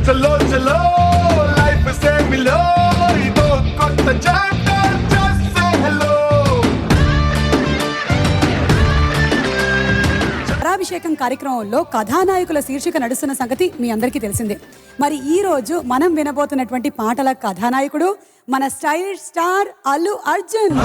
చలో చలో లైఫ్ సే మిలో ఇదో కొత్త చాప్టర్ జస్ట్ సే హలో. పరాభిషేకం కార్యక్రమంలో కథానాయకుల శీర్షిక నడుస్తున్న సంగతి మీ అందరికీ తెలిసిందే. మరి ఈ రోజు మనం వినబోతున్నటువంటి పాటల కథానాయకుడు మన స్టైలిష్ స్టార్ అల్లు అర్జున్.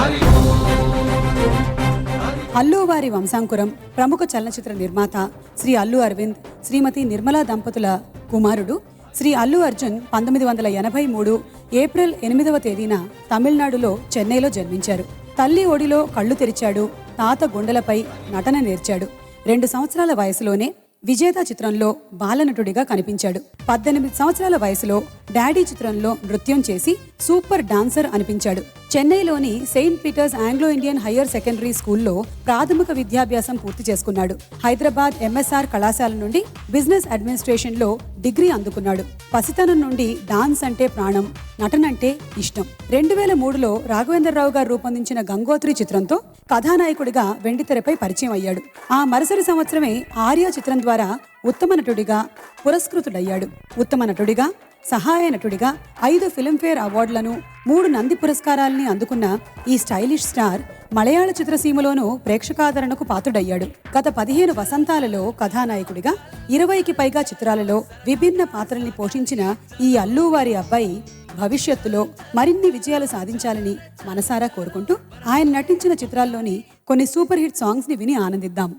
అల్లు వారి వంశాంకురం, ప్రముఖ చలనచిత్ర నిర్మాత శ్రీ అల్లు అరవింద్, శ్రీమతి నిర్మలా దంపతుల కుమారుడు శ్రీ అల్లు అర్జున్ 1983 ఏప్రిల్ 8వ తేదీన తమిళనాడులో చెన్నైలో జన్మించారు. తల్లి ఒడిలో కళ్ళు తెరిచాడు, తాత గుండెలపై నటన నేర్చాడు. 2 సంవత్సరాల వయసులోనే విజేత చిత్రంలో బాలనటుడిగా కనిపించాడు. 18 సంవత్సరాల వయసులో డాడీ చిత్రంలో నృత్యం చేసి సూపర్ డాన్సర్ అనిపించాడు. చెన్నైలోని Saint Peter's Anglo Indian higher secondary స్కూల్లో ప్రాథమిక విద్యాభ్యాసం పూర్తి చేసుకున్నాడు. హైదరాబాద్ ఎంఎస్ఆర్ కళాశాల నుండి బిజినెస్ అడ్మినిస్ట్రేషన్ లో డిగ్రీ అందుకున్నాడు. పసితనం నుండి డాన్స్ అంటే ప్రాణం, నటనంటే ఇష్టం. 2003లో రాఘవేంద్రరావు గారు రూపొందించిన గంగోత్రి చిత్రంతో కథానాయకుడిగా వెండితెరపై పరిచయం అయ్యాడు. ఆ మరుసటి సంవత్సరమే ఆర్య చిత్రం ద్వారా ఉత్తమ నటుడిగా పురస్కృతుడయ్యాడు. ఉత్తమ నటుడిగా, సహాయ నటుడిగా 5 ఫిల్మ్ఫేర్ అవార్డులను, 3 నంది పురస్కారాలని అందుకున్న ఈ స్టైలిష్ స్టార్ మలయాళ చిత్రసీమలోనూ ప్రేక్షకాదరణకు పాత్రుడయ్యాడు. గత 15 వసంతాలలో కథానాయకుడిగా 20కి పైగా చిత్రాలలో విభిన్న పాత్రల్ని పోషించిన ఈ అల్లు వారి అబ్బాయి భవిష్యత్తులో మరిన్ని విజయాలు సాధించాలని మనసారా కోరుకుంటూ ఆయన నటించిన చిత్రాల్లోని కొన్ని సూపర్ హిట్ సాంగ్స్ ని విని ఆనందిద్దాం.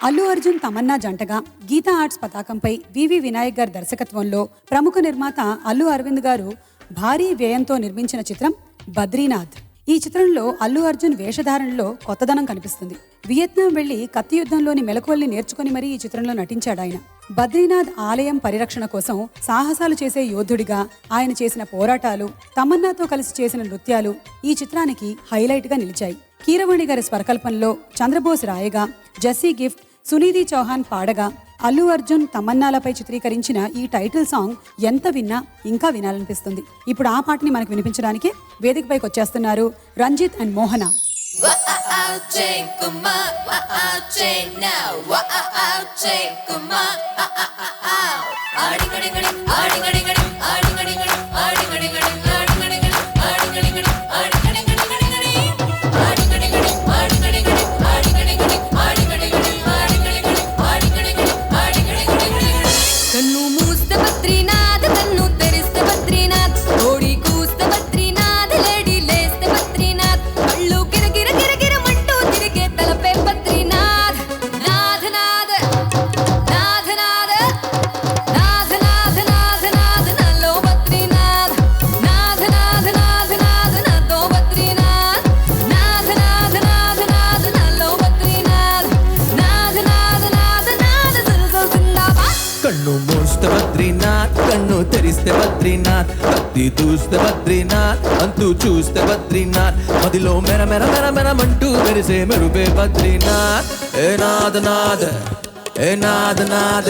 అల్లు అర్జున్ తమన్నా జంటగా గీతా ఆర్ట్స్ పతాకంపై వివి వినాయక్ గారి దర్శకత్వంలో ప్రముఖ నిర్మాత అల్లు అరవింద్ గారు భారీ వ్యయంతో నిర్మించిన చిత్రం బద్రీనాథ్. ఈ చిత్రంలో అల్లు అర్జున్ వేషధారణలో కొత్తదనం కనిపిస్తుంది. వియత్నాం వెళ్లి కత్తి యుద్ధంలోని మెలకువల్ని నేర్చుకుని మరీ ఈ చిత్రంలో నటించాడు ఆయన. బద్రీనాథ్ ఆలయం పరిరక్షణ కోసం సాహసాలు చేసే యోధుడిగా ఆయన చేసిన పోరాటాలు, తమన్నాతో కలిసి చేసిన నృత్యాలు ఈ చిత్రానికి హైలైట్ గా నిలిచాయి. కీరవాణి గారి స్వరకల్పనలో చంద్రబోస్ రాయగా, జెస్సీ గిఫ్ట్, సునీధి చౌహాన్ పాడగా అల్లు అర్జున్ తమన్నాలపై చిత్రీకరించిన ఈ టైటిల్ సాంగ్ ఎంత విన్నా ఇంకా వినాలనిపిస్తుంది. ఇప్పుడు ఆ పాటని మనకు వినిపించడానికి వేదికపైకి వచ్చేస్తున్నారు రంజిత్ అండ్ మోహన. కన్ను తెరిస్తే బద్రీనాథ్, కత్తి దూస్తే బద్రీనాథ్, అంతు చూస్తే బద్రీనాథ్, మదిలో మెర మెర మెర మెరమంటూ మెరిసే మెరుపే బద్రీనాథ్. ఏ నాథ నాథ, ఏ నాథ నాథ,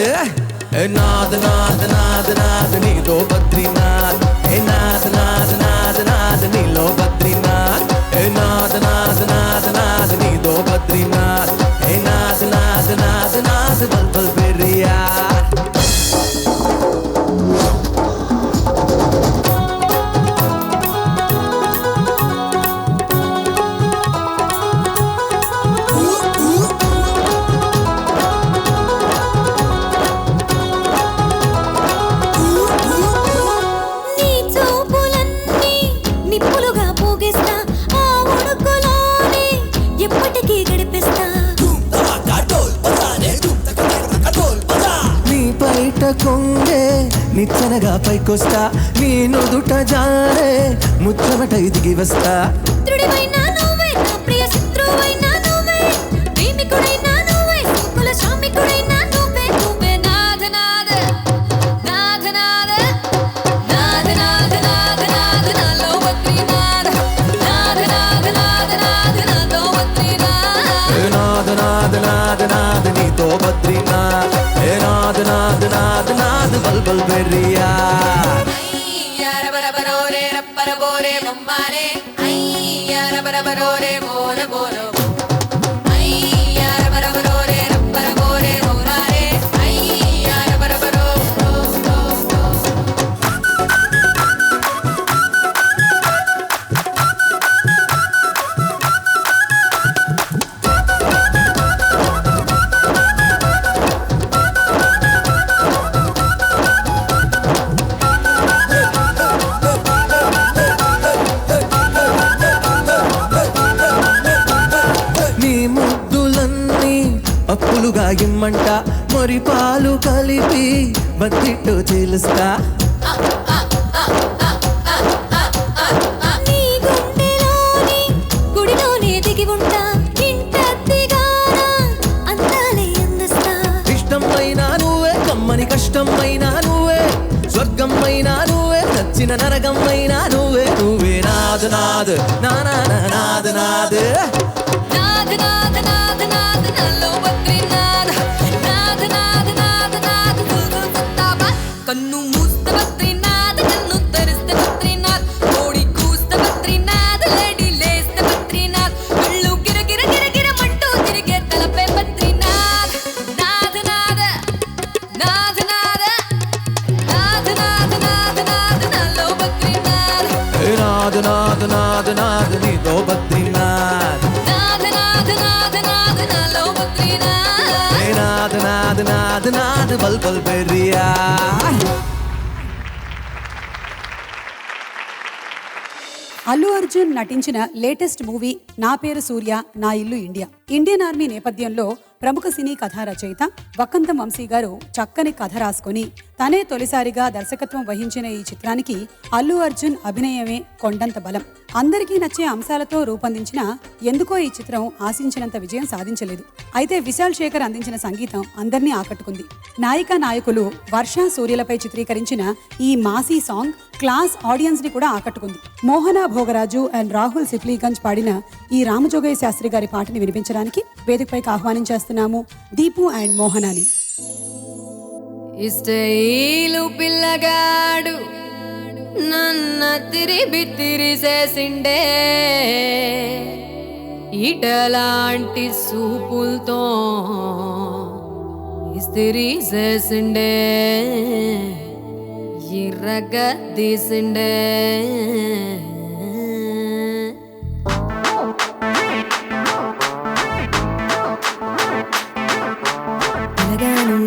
ఏ నాథ నాథ నాథ నాథ నీలో బద్రీనాథ్. ఏ నాథ నాథ నాథ నాథ నీలో బద్రీనాథ్. ఏ నాథ నాథ నాథ నాథ నీలో బద్రీనాథ్. ఏ నాథ నాథ నాథ నాథ బల్ బల్ బెరియా. నీ చూపులన్నీ కొంగే నిచ్చనగా పైకొస్తా నీ నుదుట జారే ముచ్చమటై దిగి వస్తా మిత్రుడివైనా నువ్వే నా ప్రియ శత్రువైనా నువ్వే ప్రేమికుడైనా నువ్వే కుల శ్రామికుడైనా నువ్వే నువ్వే నాథ నాథ నాథ నాథ నాథ నాథ నాథ నాథ నాలో బద్రీనాథ నాథ నాథ నాథ నాథ నాలో బద్రీనాథ నాథ నాథ నాథ నాథ నీతో బద్రీనాథ్ ఏ నాథ నాథ నాథ నాథ బల్బల్ బెర్రియా అయ్యార బరబరోరే రప్పరబోరే బొమ్మారే అయ్యార బరబరోరే బోర బోర అయ్యార బరబరోరే రప్పరబోరే బోరారే అయ్యార బరబరో నీ ముద్దులన్నీ అప్పులుగా ఇమ్మంట మరి పాలు కలిపి బద్దిట్టు చేలుస్తా నీ గుండెలోని గుడిలోనే దిగి ఉంటా ఇంటద్దిగాన అందాలే అందిస్తా ఇష్టమైన నువ్వే కమ్మని కష్టమైన నువ్వే స్వర్గమైన నువ్వే నచ్చిన నరకమైన నువ్వే నువ్వే నాథ్ నాథ్ నానా నాథ్ నాథ్ నాథ నాథ నాథ నాథ నాలో బద్రీనాథ నాథ నాథ నాథ నాథ సత్తాబ కన్ను మూస్త బద్రీనాథ కన్ను తెరిస్తే బద్రీనాథ్ కోడి కూస్త బద్రీనాథ్ లేడీ లేస్తే బద్రీనాథ్ కళ్ళు గిర గిర గిర గిరమంటూ తిరిగే తలపే బద్రీనాథ్ నాథ నాథ నాథ నాథ నాథ నాథ నాథ నాథ నాలో బద్రీనాథ్ ఏ నాథ్ నాథ్ నాథ్ నాథ్ నీతో బద్రీనాథ్ నాథ నాథ నాథ నాథ నాలో బద్రీనాథ్ ఏ నాథ్ నాథ్ నాథ్ నాథ్ బల్బల్ బెర్రియా అల్లు అర్జున్ నటించిన లేటెస్ట్ మూవీ నా పేరు సూర్య నా ఇల్లు ఇండియా. ఇండియన్ ఆర్మీ నేపథ్యంలో ప్రముఖ సినీ కథా రచయిత వక్కంతం వంశీ గారు చక్కని కథ రాసుకొని తనే తొలిసారిగా దర్శకత్వం వహించిన ఈ చిత్రానికి అల్లు అర్జున్ అభినయమే కొండంత బలం. అందరికీ నచ్చే అంశాలతో రూపొందించిన ఎందుకో ఈ చిత్రం ఆశించినంత విజయం సాధించలేదు. అయితే విశాల్ శేఖర్ అందించిన సంగీతం అందరినీ ఆకట్టుకుంది. నాయికా నాయకులు వర్ష సూర్యలపై చిత్రీకరించిన ఈ మాసీ సాంగ్ క్లాస్ ఆడియన్స్ ని కూడా ఆకట్టుకుంది. మోహన భోగరాజు అండ్ రాహుల్ సిప్లీగంజ్ పాడిన ఈ రామజోగయ్య శాస్త్రి గారి పాటని వినిపించడానికి వేదికపైకి ఆహ్వానించేస్తున్నాము దీపు అండ్ మోహనాని. ఇష్టైలు పిల్లగాడు నన్న తిరిబి తిరిసేసిండే ఇటలాంటి సూపులతో ఇస్తిరి చేసిండే ఇర్రగా తీసిండే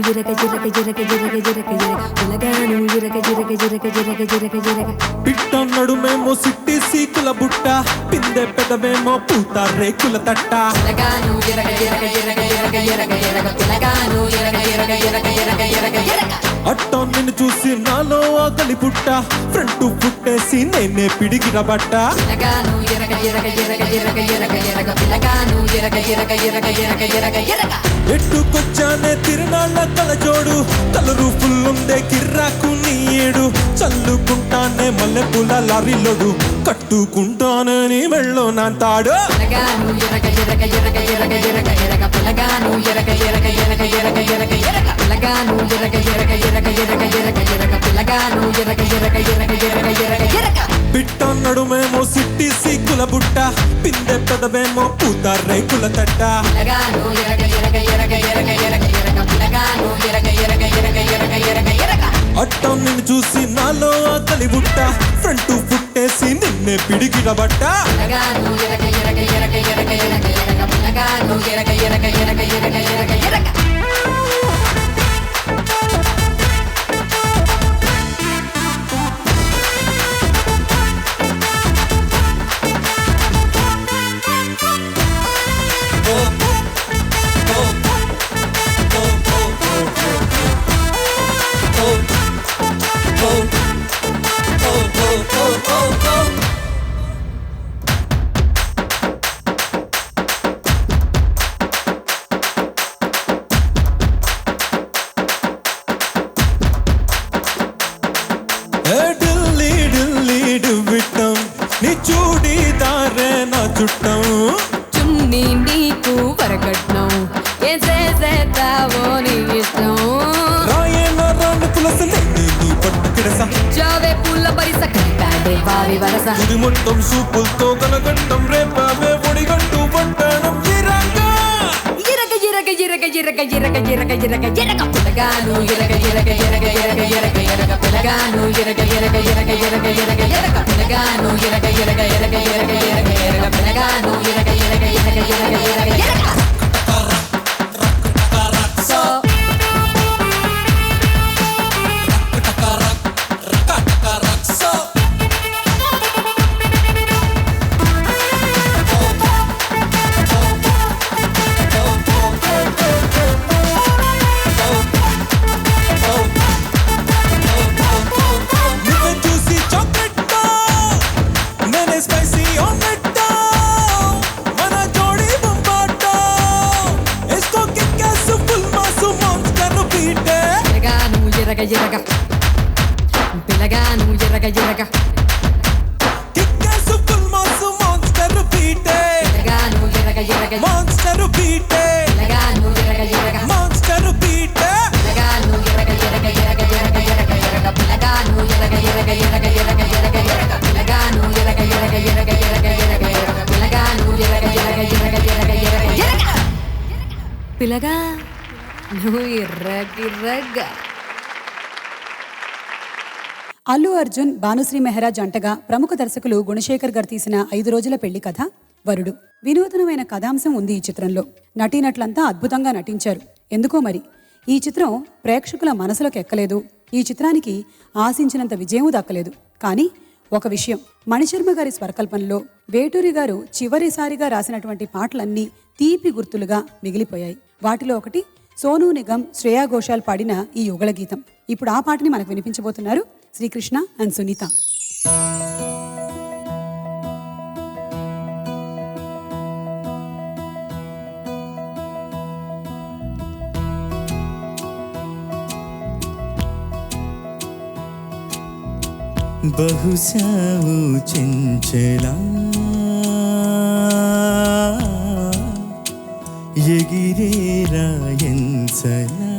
జిరక జిరక జిరక జిరక జిరక జిరక ఉలగాను జిరక జిరక జిరక జిరక జిరక జిరక పిట్ట నడుమేమో సిట్టి సీకుల బుట్ట పిందె పెదవేమో పూత రేకుల తట్ట ఉలగాను జిరక జిరక జిరక జిరక జిరక జిరక ఉలగాను జిరక జిరక జిరక జిరక జిరక జిరక అట్టో నిన్ను చూసి నాలో ఆకలి పుట్ట ఫ్రంట్ పుట్టేసి నేనే పిడిగిరబట్ట ఉలగాను జిరక జిరక జిరక జిరక జిరక జిరక ఉలగాను జిరక జిరక జిరక జిరక జిరక జిరక ఎట్టుకొచ్చానే తిరునాళ్ళ కలజోడు కలరు ఫుల్లుందే కిర్రాకు నీ ఏడు చల్లుకుంటానే మల్లెపూల లారీలోడు కట్టుకుంటానే నీ మెళ్ళో నాంతాడు ఉలగాను జిరక జిరక జిరక జిరక జిరక జిరక ఉలగాను జిరక జిరక జిరక జిరక జిరక జిరక ఉలగాను జిరక జిరక జిరక జిరక జిరక జిరక ఉలగాను జిరక జిరక జిరక జిరక జిరక జిరక పిట్ట నడుమేమో సిట్టి సీకుల బుట్ట పిందె పెదవేమో పూత రేకుల తట్ట ఉలగాను జిరక జిరక జిరక జిరక జిరక జిరక ఉలగాను జిరక జిరక జిరక జిరక జిరక జిరక అట్టం నిన్ను చూసి నాలో ఆకలి బుట్ట ఫ్రంట్ పుట్టేసి నిన్నే పిడిగిరబట్ట ఉలగాను జిరక జిరక జిరక జిరక జిరక జిరక ఉలగాను జిరక జిరక జిరక జిరక జిరక జిరక రస ఇది మొత్తం సూపులతో కలగట్టం రేపావే ఒడిగట్టు పట్టణం చిరంగా ఇరగ ఇరగ ఇరగ ఇరగ ఇరగ ఇరగ ఇరగ ఇరగ పిలగాను ఇరగ ఇరగ ఇరగ ఇరగ ఇరగ ఇరగ పిలగాను ఇరగ ఇరగ ఇరగ ఇరగ ఇరగ ఇరగ పిలగాను ఇరగ ఇరగ ఇరగ ఇరగ ఇరగ ఇరగ పిలగాను ఇరగ ఇరగ ఇరగ ఇరగ ఇరగ ఇరగ సో నువ్వే చూసి చాక్లెట్ నేనే స్పైసీ ఆమ్లెట్ మన జోడి బొంబాట ఎస్కో కిక్కాసు ఫుల్ మాసు మాన్స్టర్ బీటే పిలగాను ఇరగ ఇరగ పిలగాను ఇరగ ఇరగ కిక్కాసు ఫుల్ మాసు మాన్స్టర్ బీటే పిలగాను ఇరగ ఇరగ మాన్స్టర్ బీటే పిలగాను ఇరగ ఇరగ మాన్స్టర్ బీటే పిలగాను ఇరగ ఇరగ ఇరగ ఇరగ ఇరగ ఇరగ పిలగాను ఇరగ ఇరగ ఇరగ ఇరగ ఇరగ ఇరగ పిలగాను ఇరగ ఇరగ ఇరగ ఇరగ ఇరగ ఇరగ పిలగాను ఇరగ ఇరగ ఇరగ ఇరగ ఇరగ ఇరగ పిలగా నువ్వు ఇర్రగిర్రగ అల్లు అర్జున్ భానుశ్రీ మెహ్రా జంటగా ప్రముఖ దర్శకులు గుణశేఖర్ గారు తీసిన 5 రోజుల పెళ్లి కథ వరుడు. వినూతనమైన కథాంశం ఉంది ఈ చిత్రంలో. నటీనటులంతా అద్భుతంగా నటించారు. ఎందుకో మరి ఈ చిత్రం ప్రేక్షకుల మనసులోకి ఎక్కలేదు. ఈ చిత్రానికి ఆశించినంత విజయం దక్కలేదు. కానీ ఒక విషయం, మణిశర్మ గారి స్వరకల్పనలో వేటూరి గారు చివరిసారిగా రాసినటువంటి పాటలన్నీ తీపి గుర్తులుగా మిగిలిపోయాయి. వాటిలో ఒకటి సోనూ నిగమ్, శ్రేయా ఘోషాల్ పాడిన ఈ యుగళ గీతం. ఇప్పుడు ఆ పాటని మనకు వినిపించబోతున్నారు శ్రీకృష్ణ అండ్ సునీత. బహుశా చెంచలా ఎగిరేరా ఎంచలా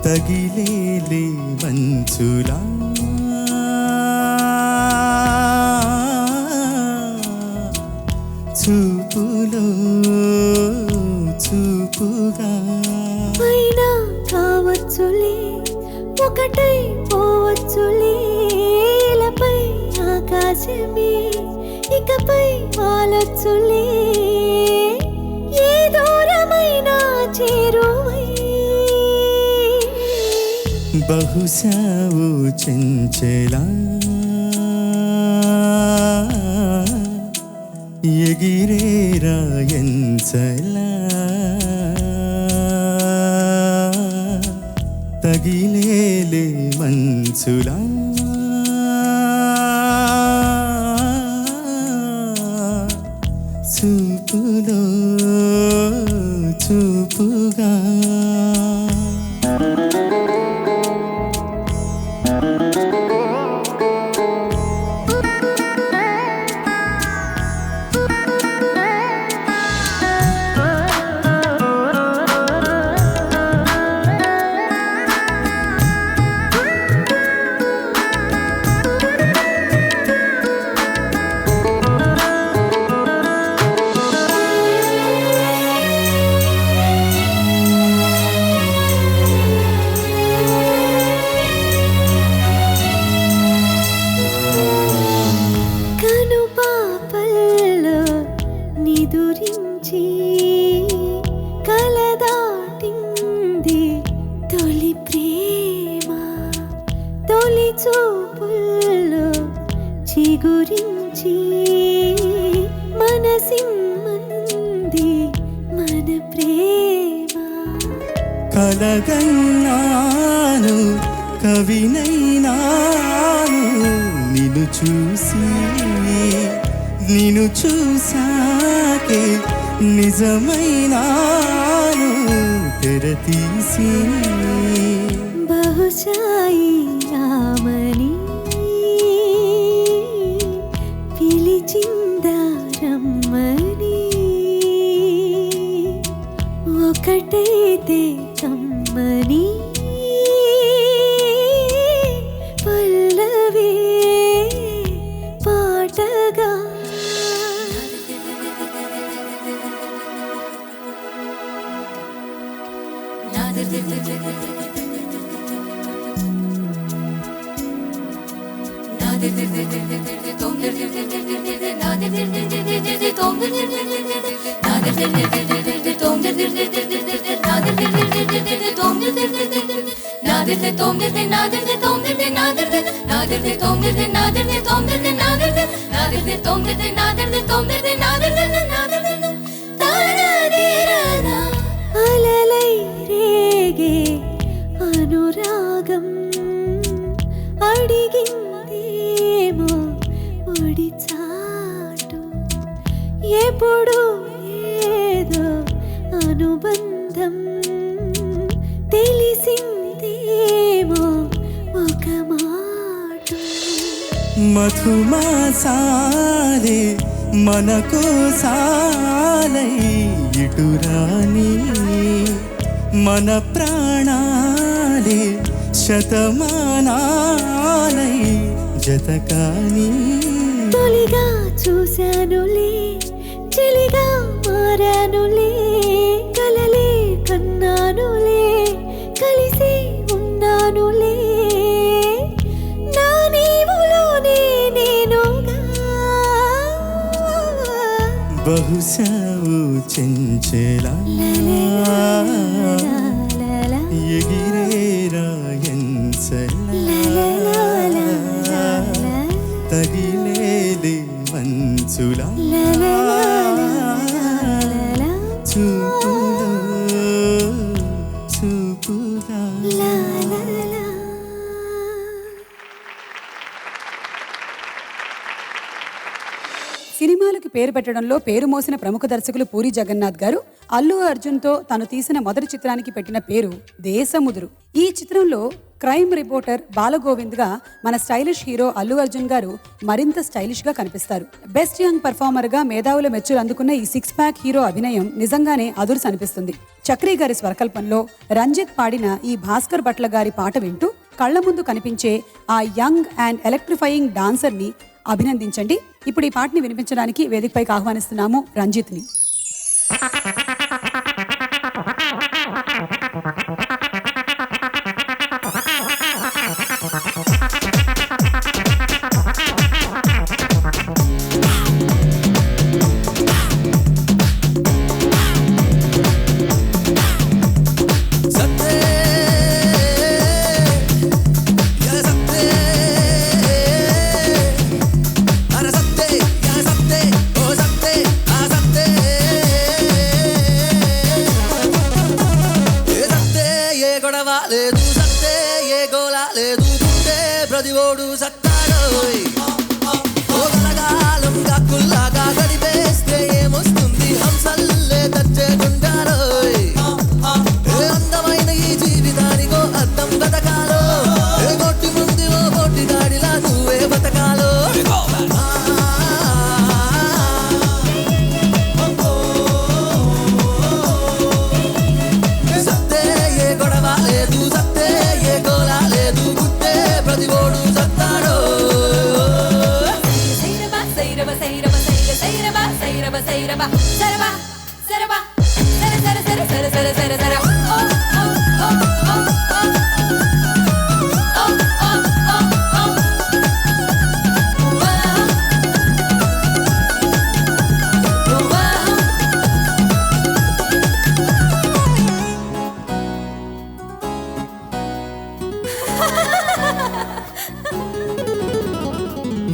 తగిలేలే మంచులా చూపులో చూపుగా అయినా కావచ్చులే ఒకటై పోవచ్చులే ఇలాపై ఆకాశమే ఇకపై వాలొచ్చులే ఏ దూరమైనా చేరువై బహుశా చెంచలా ఎగిరేరా ఎంచలా తగిలేలే మంచులా చూపులో చూపుగా కను పాపల్లో నిదురించి కలదాటింది తొలి ప్రేమ తొలి చూపుల్లో చిగురించి మనసిమ్మంది మన ప్రేమ కలగన్నాను కవినైనాను నిన్ను చూసాకే నిజమైనాను తెరతీసి బహుశా ఈ రామని పిలిచిందా రమ్మని ఒకటైతే కమ్మని అలలై రేగే అనురాగం అడిగిందేమో ఒడి చాటు ఎప్పుడు ఏదో అనుబంధం తెలిసిందేమో ఒక మాట మధుమాసాలే మనకు సాలై ఇటురాని మన ప్రాణాలే శతమానాలై జతకాని తొలిగా చూశానులే చెలిగా మారానులే కలలే కన్నానులే కలిసి ఉన్నానులే నా నీవులోనే నేనుగా బహుశా చెంచలా ఎగిరేరా ఎన్సలా తగిలేలే మంచులా చూపులా సినిమాలకు పేరు పెట్టడంలో పేరు మోసిన ప్రముఖ దర్శకులు పూరి జగన్నాథ్ గారు అల్లు అర్జున్తో తను తీసిన మొదటి చిత్రానికి పెట్టిన పేరు దేశముదురు. ఈ చిత్రంలో క్రైమ్ రిపోర్టర్ బాలగోవింద్ గా మన స్టైలిష్ హీరో అల్లు అర్జున్ గారు మరింత స్టైలిష్ గా కనిపిస్తారు. బెస్ట్ యంగ్ పర్ఫార్మర్ గా మేధావుల మెచ్చులు అందుకున్న ఈ 6 ప్యాక్ హీరో అభినయం నిజంగానే అదుర్స్ అనిపిస్తుంది. చక్రి గారి స్వరకల్పంలో రంజిత్ పాడిన ఈ భాస్కర్ భట్ల గారి పాట వింటూ కళ్ల ముందు కనిపించే ఆ యంగ్ అండ్ ఎలక్ట్రిఫైయింగ్ డాన్సర్ ని అభినందించండి. ఇప్పుడు ఈ పాటని వినిపించడానికి వేదికపైకి ఆహ్వానిస్తున్నాము రంజిత్ని. ప్రతివోడు సత్తాడోయ్ ఓగలగాలంగా కుల్లాగా గడిపేస్తే ఏమొస్తుంది హంసల్లే తచ్చేకుంటారోయ్ అందమైన ఈ జీవితానికో అర్థం బతకాలో గొట్టి ముందు ఓ గొట్టి గాడిలా నువ్వే బతకాలో సత్తే ఏ గొడవ లేదు సత్తే ఏ గోళ లేదు గుట్టే ప్రతివోడు సత్తాడో సైరబా సైరబ సైరబ సైర సైరబా సైరబ సైరబ సరబా సరబా సర సర సర సర సర సర సర ఓ ఓ ఓ ఓ ఓ ఓ ఓ ఓ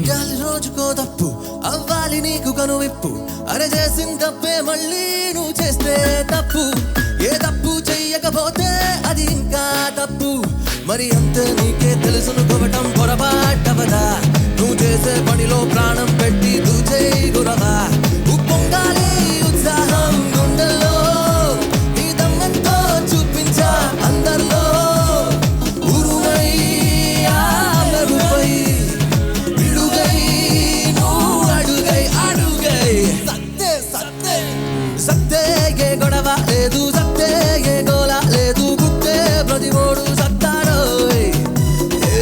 గాలి రోజుకో తప్పు అవ్వాలి నీకు కనువిప్పు అరే చేసిన తప్పే మళ్ళీ నువ్వు చేస్తే తప్పు ఏ తప్పు చెయ్యకపోతే అది ఇంకా తప్పు మరి అంతే నీకే తెలుసునుకోవటం పొరపాటవదా నువ్వు చేసే పనిలో ప్రాణం పెట్టి దూచేయి గురవా ఉప్పొంగాలి ఉత్సాహం గుండెల్లో నీ దమ్మెంతో చూపించా అందరిలో ఉరుమై ఆమెరుపై విడుగై నువ్వు అడుగై అడుగై సత్తే సత్తే సత్తే ఏ గొడవ లేదు సత్తే ఏ గోళ లేదు గుట్టే ప్రతివోడు సత్తాడోయ్ ఏ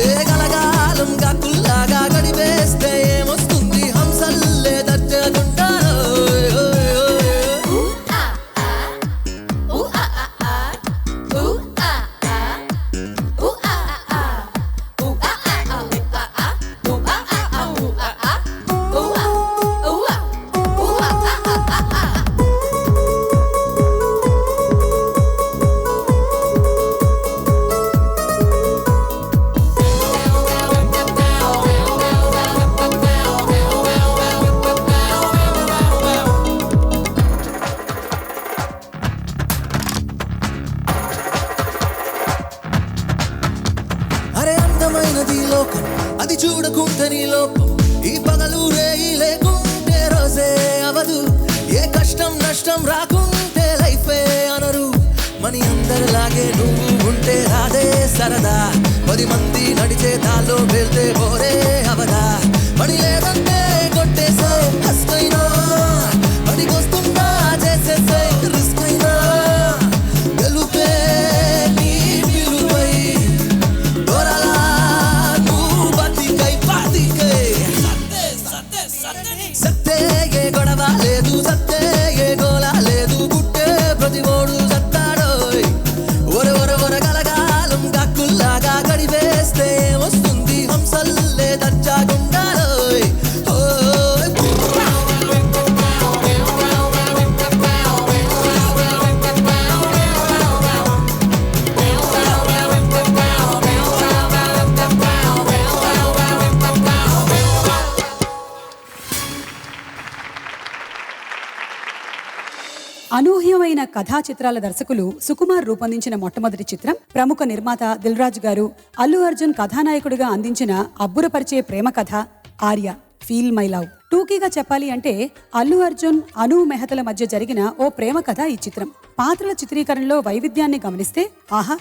చెరగని లోపం ఈ పగలు రేయి లేకుంటే రోజే అవదు ఏ కష్టం నష్టం రాకుంటే లైఫే అనరు మని అందరిలాగే నువ్వు ఉంటే రాదే సరదా 10 మంది నడిచే దాల్లో వెళ్తే బోరే అవదా మని లేదంటే కొట్టేసే హస్కైనా పనికొస్తుందా చేసేసే రిస్క్ అయినా గెలుపే నీ విలువై దొరలా నువ్వు బతికై పాతికై సత్తే ఏ గొడవ లేదు సత్తే ఏ గోళ లేదు గుట్టే ప్రతి ఓడు సత్తాడోయ్ ఒర కలగాలం గక్కుల్లాగా గడివేస్తే వస్తుంది హంసల్లే దచ్చాగుండాలోయ్ అనూహ్యమైన కథా చిత్రాల దర్శకులు సుకుమార్ రూపొందించిన మొట్టమొదటి చిత్రం ప్రముఖ నిర్మాత దిల్ రాజు గారు అల్లు అర్జున్ కథానాయకుడిగా అందించిన అబ్బురపరిచే ప్రేమ కథ ఆర్య ఫీల్ మై లవ్. టూకీగా చెప్పాలి అంటే అల్లు అర్జున్ అను మెహతల మధ్య జరిగిన ఓ ప్రేమ కథ ఈ చిత్రం. పాత్రల చిత్రీకరణలో వైవిధ్యాన్ని గమనిస్తే ఆహా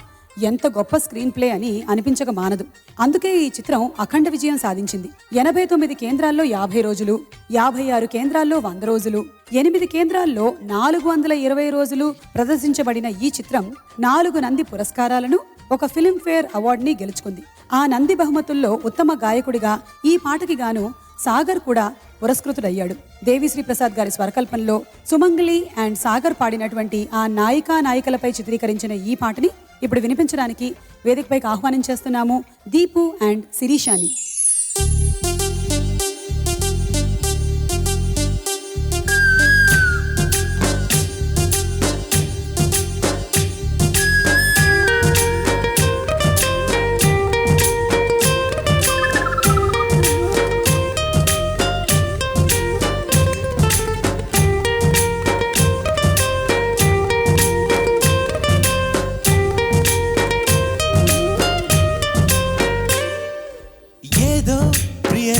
ఎంత గొప్ప స్క్రీన్ ప్లే అని అనిపించక మానదు. అందుకే ఈ చిత్రం అఖండ విజయం సాధించింది. 89 కేంద్రాల్లో 50 రోజులు, 56 కేంద్రాల్లో 100 రోజులు, 8 కేంద్రాల్లో 420 రోజులు ప్రదర్శించబడిన ఈ చిత్రం 4 నంది పురస్కారాలను, ఒక ఫిల్మ్ ఫేర్ అవార్డుని గెలుచుకుంది. ఆ నంది బహుమతుల్లో ఉత్తమ గాయకుడిగా ఈ పాటకి గాను సాగర్ కూడా పురస్కృతుడయ్యాడు. దేవిశ్రీ ప్రసాద్ గారి స్వరకల్పనలో సుమంగళి అండ్ సాగర్ పాడినటువంటి ఆ నాయికలపై చిత్రీకరించిన ఈ పాటని ఇప్పుడు వినిపించడానికి వేదికపైకి ఆహ్వానించేస్తున్నాము దీపు అండ్ శిరీషాని.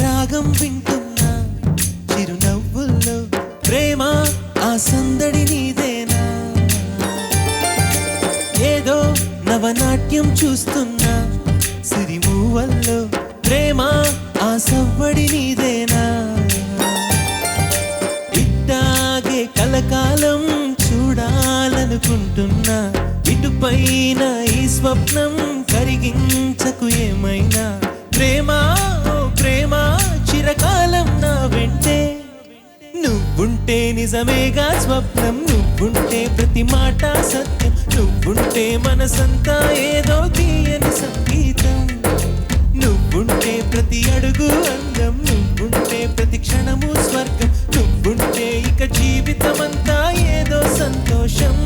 రాగం వింటున్నా చిరునవ్వుల్లో ప్రేమ ఆ సందడి నీదేనా ఏదో నవనాట్యం చూస్తున్నా సిరిమూవల్లో ప్రేమ ఆ సవ్వడి నీదేనా ఇట్టాగే కలకాలం చూడాలనుకుంటున్నా ఇటుపైన ఈ స్వప్నం కరిగించకు ఏమైనా ప్రేమ ప్రేమ చిరకాలం నా వెంటే నువ్వుంటే నిజమేగా స్వప్నం నువ్వుంటే ప్రతి మాట సత్యం నువ్వుంటే మనసంతా ఏదో తీయని సంగీతం నువ్వుంటే ప్రతి అడుగు అందం నువ్వుంటే ప్రతి క్షణము స్వర్గం నువ్వుంటే ఇక జీవితమంతా ఏదో సంతోషం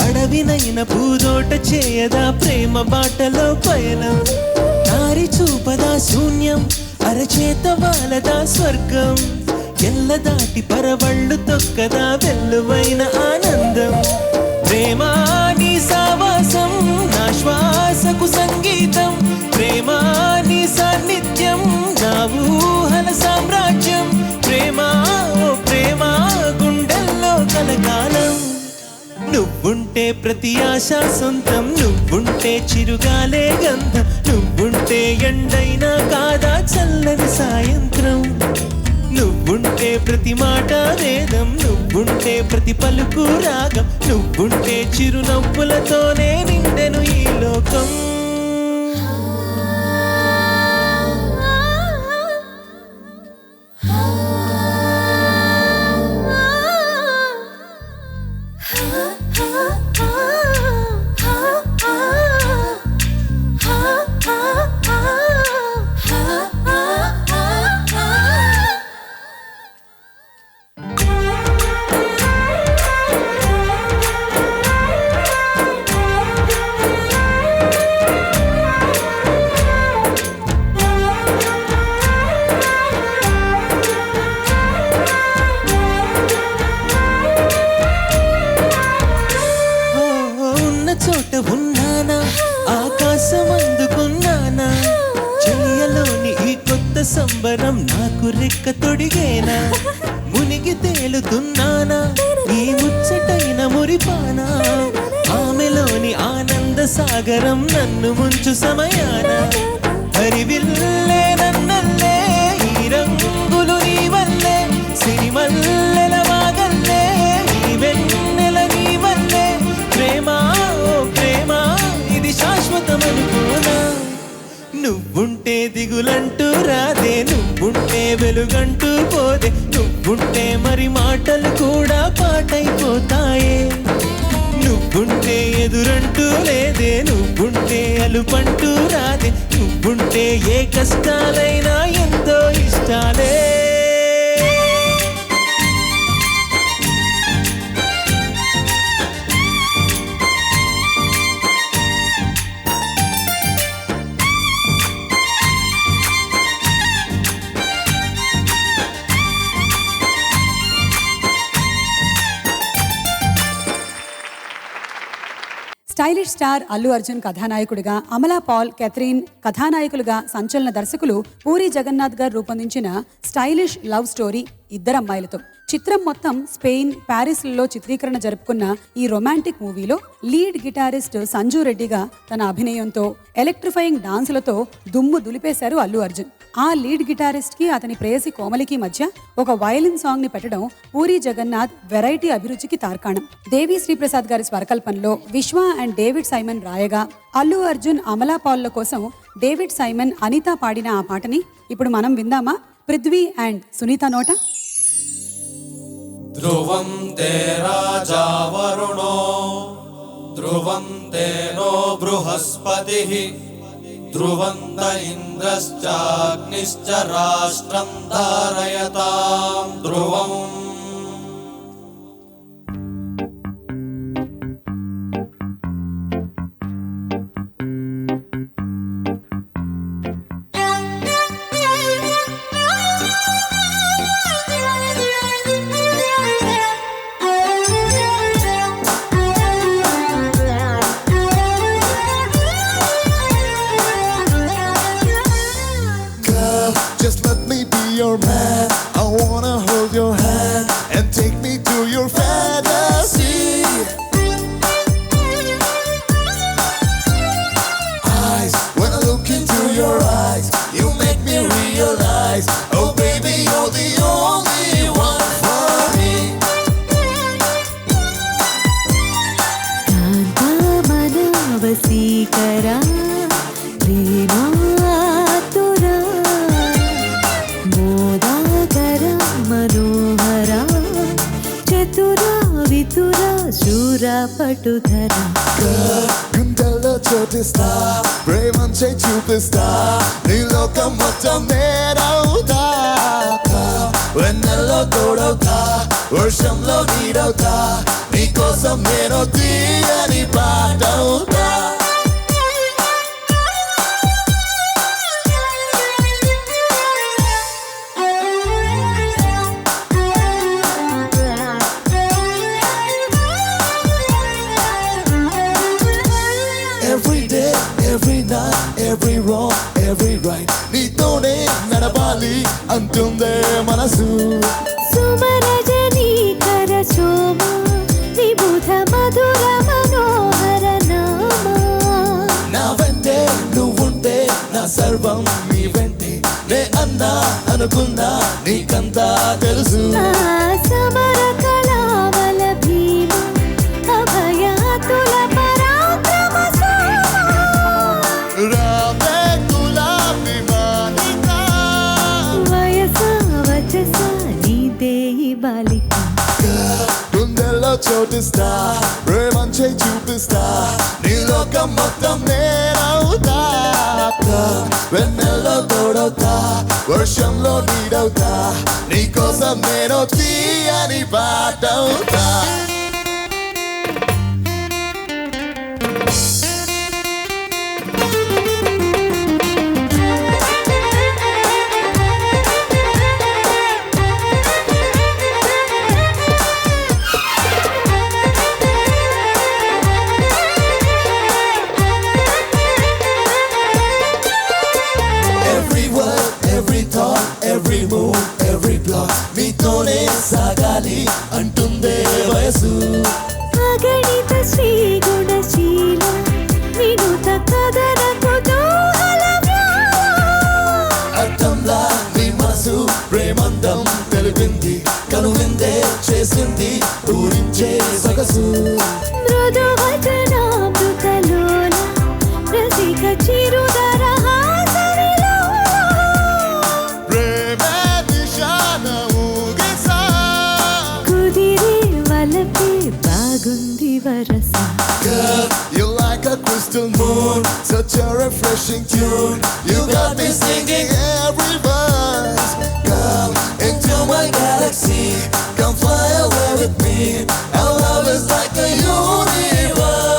అడవినైన పూదోట చేయదా ప్రేమ బాటలో పయనం దారి చూపదా శూన్యం అరచేత వాలదా స్వర్గం ఎల్ల దాటి పరవళ్ళు తొక్కదా వెల్లువైన ఆనందం ప్రేమ నీ సావాసం నా శ్వాసకు సంగీతం ప్రేమ నీ సాన్నిధ్యం నా ఊహల సామ్రాజ్యం ప్రేమ ఓ ప్రేమ గుండెల్లో కలకాలం నువ్వుంటే ప్రతి ఆశ సొంతం నువ్వుంటే చిరుగాలే గంధం నువ్వుంటే ఎండైనా కాదా చల్లని సాయంత్రం ప్రతి మాట వేదం, నువ్వుంటే ప్రతి పలుకు రాగం, నువ్వుంటే చిరునవ్వులతోనే నిండెను ఈ లోకం. చోట ఉన్నానా, ఆకాశం అందుకున్నానా, చెయ్యలోని ఈ కొత్త సంబరం నాకు రెక్క తొడిగేనా, మునిగి తేలుతున్నానా ఈ ముచ్చటైన మురిపానా, ఆమెలోని ఆనంద సాగరం నన్ను ముంచు సమయాన, హరివిల్లే నన్నల్లే ఈ రంగులు నీ వల్లే, సిరిమల్లెల వాగల్లే ఈ వెన్నెల నీ వల్లే, ప్రేమ ప్రేమ ఇది శాశ్వతమనుకోనా, నువ్వుంటే దిగులంటూ రాదే, నువ్వుంటే వెలుగంటూ పోదే, నువ్వుంటే మరి మాటలు కూడా పాటైపోతాయే, నువ్వుంటే ఎదురంటూ లేదే, నువ్వుంటే అలుపంటూ రాదే, నువ్వుంటే ఏ కష్టాలైనా ఎంతో ఇష్టాలే. స్టైలిష్ స్టార్ అల్లు అర్జున్ కథానాయకుడిగా, అమలా పాల్, కెథరిన్ కథానాయకులుగా సంచలన దర్శకులు పూరి జగన్నాథ్ గారు రూపొందించిన స్టైలిష్ లవ్ స్టోరీ ఇద్దరమ్మాయిలతో. చిత్రం మొత్తం స్పెయిన్, ప్యారిస్లలో చిత్రీకరణ జరుపుకున్న ఈ రొమాంటిక్ మూవీలో లీడ్ గిటారిస్ట్ సంజు రెడ్డిగా తన అభినయంతో, ఎలక్ట్రిఫైయింగ్ డాన్సులతో దుమ్ము దులిపేశారు అల్లు అర్జున్. ఆ లీడ్ గిటారిస్ట్ కి అతని ప్రేయసి కోమలికి మధ్య ఒక వయలిన్ సాంగ్ ని పెట్టడం పూరి జగన్నాథ్ వెరైటీ అభిరుచికి తార్కాణం. దేవి శ్రీప్రసాద్ గారి స్వరకల్పనలో విశ్వ అండ్ డేవిడ్ సైమన్ రాయగా, అల్లు అర్జున్, అమలా పాల్ల కోసం డేవిడ్ సైమన్, అనిత పాడిన ఆ పాటని ఇప్పుడు మనం విందామా? పృథ్వీ అండ్ సునీత నోట. ధ్రువం తే రాజా వరుణో ధ్రువం తేనో బృహస్పతిః ధ్రువంత ఇంద్రశ్చాగ్నిశ్చ రాష్ట్రం ధారయతాం ధ్రువం. Just let me be your man. I wanna hold your hand and take me to your fantasy. Eyes, when I look into your eyes, you make me realize, oh baby, you're the only one for me. కాంతా మనవసీకరా ప్రేమాతురా మోదాకర మనోహర చతురా వితురా శూరా పటుధరా. గుండెల్లో చోటిస్తా, ప్రేమంచే చూపిస్తా, నీ లోకం మొత్తం నేనవుతా, వెన్నెల్లో తోడవుతా, వర్షంలో నీడవుతా, నీ కోసం నేను తీయని పాటవుతా. Every day, every night, every wrong, every right, నీతోనే నడవాలి అంటుందే మనసు. సుమరజనీకర సోమ విబుధ మధుర మనోహర నామ. నా వెంటే నువ్వుంటే నా సర్వం నీ వెంటే నే అన్న కన్నా అనుకున్నా నీకంతా తెలుసు. సమర కళావల భీమ అభయాతుల పరాక్రమ రామే గులాబీ మాలిక వయస వచస నీదే ఈ బాలిక. గుండెల్లో చోటిస్తా ప్రేమంచే చూపిస్తా నీ లోకం మొత్తం నేనవుతా. వెన్నెల్లో తోడవుతా వర్షంలో నీడవుతా నీకోసం నేను తీయని పాటవుతా. Every move, every block మీతోనే సాగాలి అంటుందే వయసు. అగణిత శ్రీ గుణశీల వినుత కదన కుతూహల అర్థంలా నీ మనసు ప్రేమందం తెలిపింది కనువిందే చేసింది ఊరించే సొగసు. మృదు వచనామృతలోల రసిక చిరుదర బాగుంది వరస. Girl, you're like a crystal moon, such a refreshing tune. You got me singing every verse. Come into my galaxy, come fly away with me. Our love is like a universe.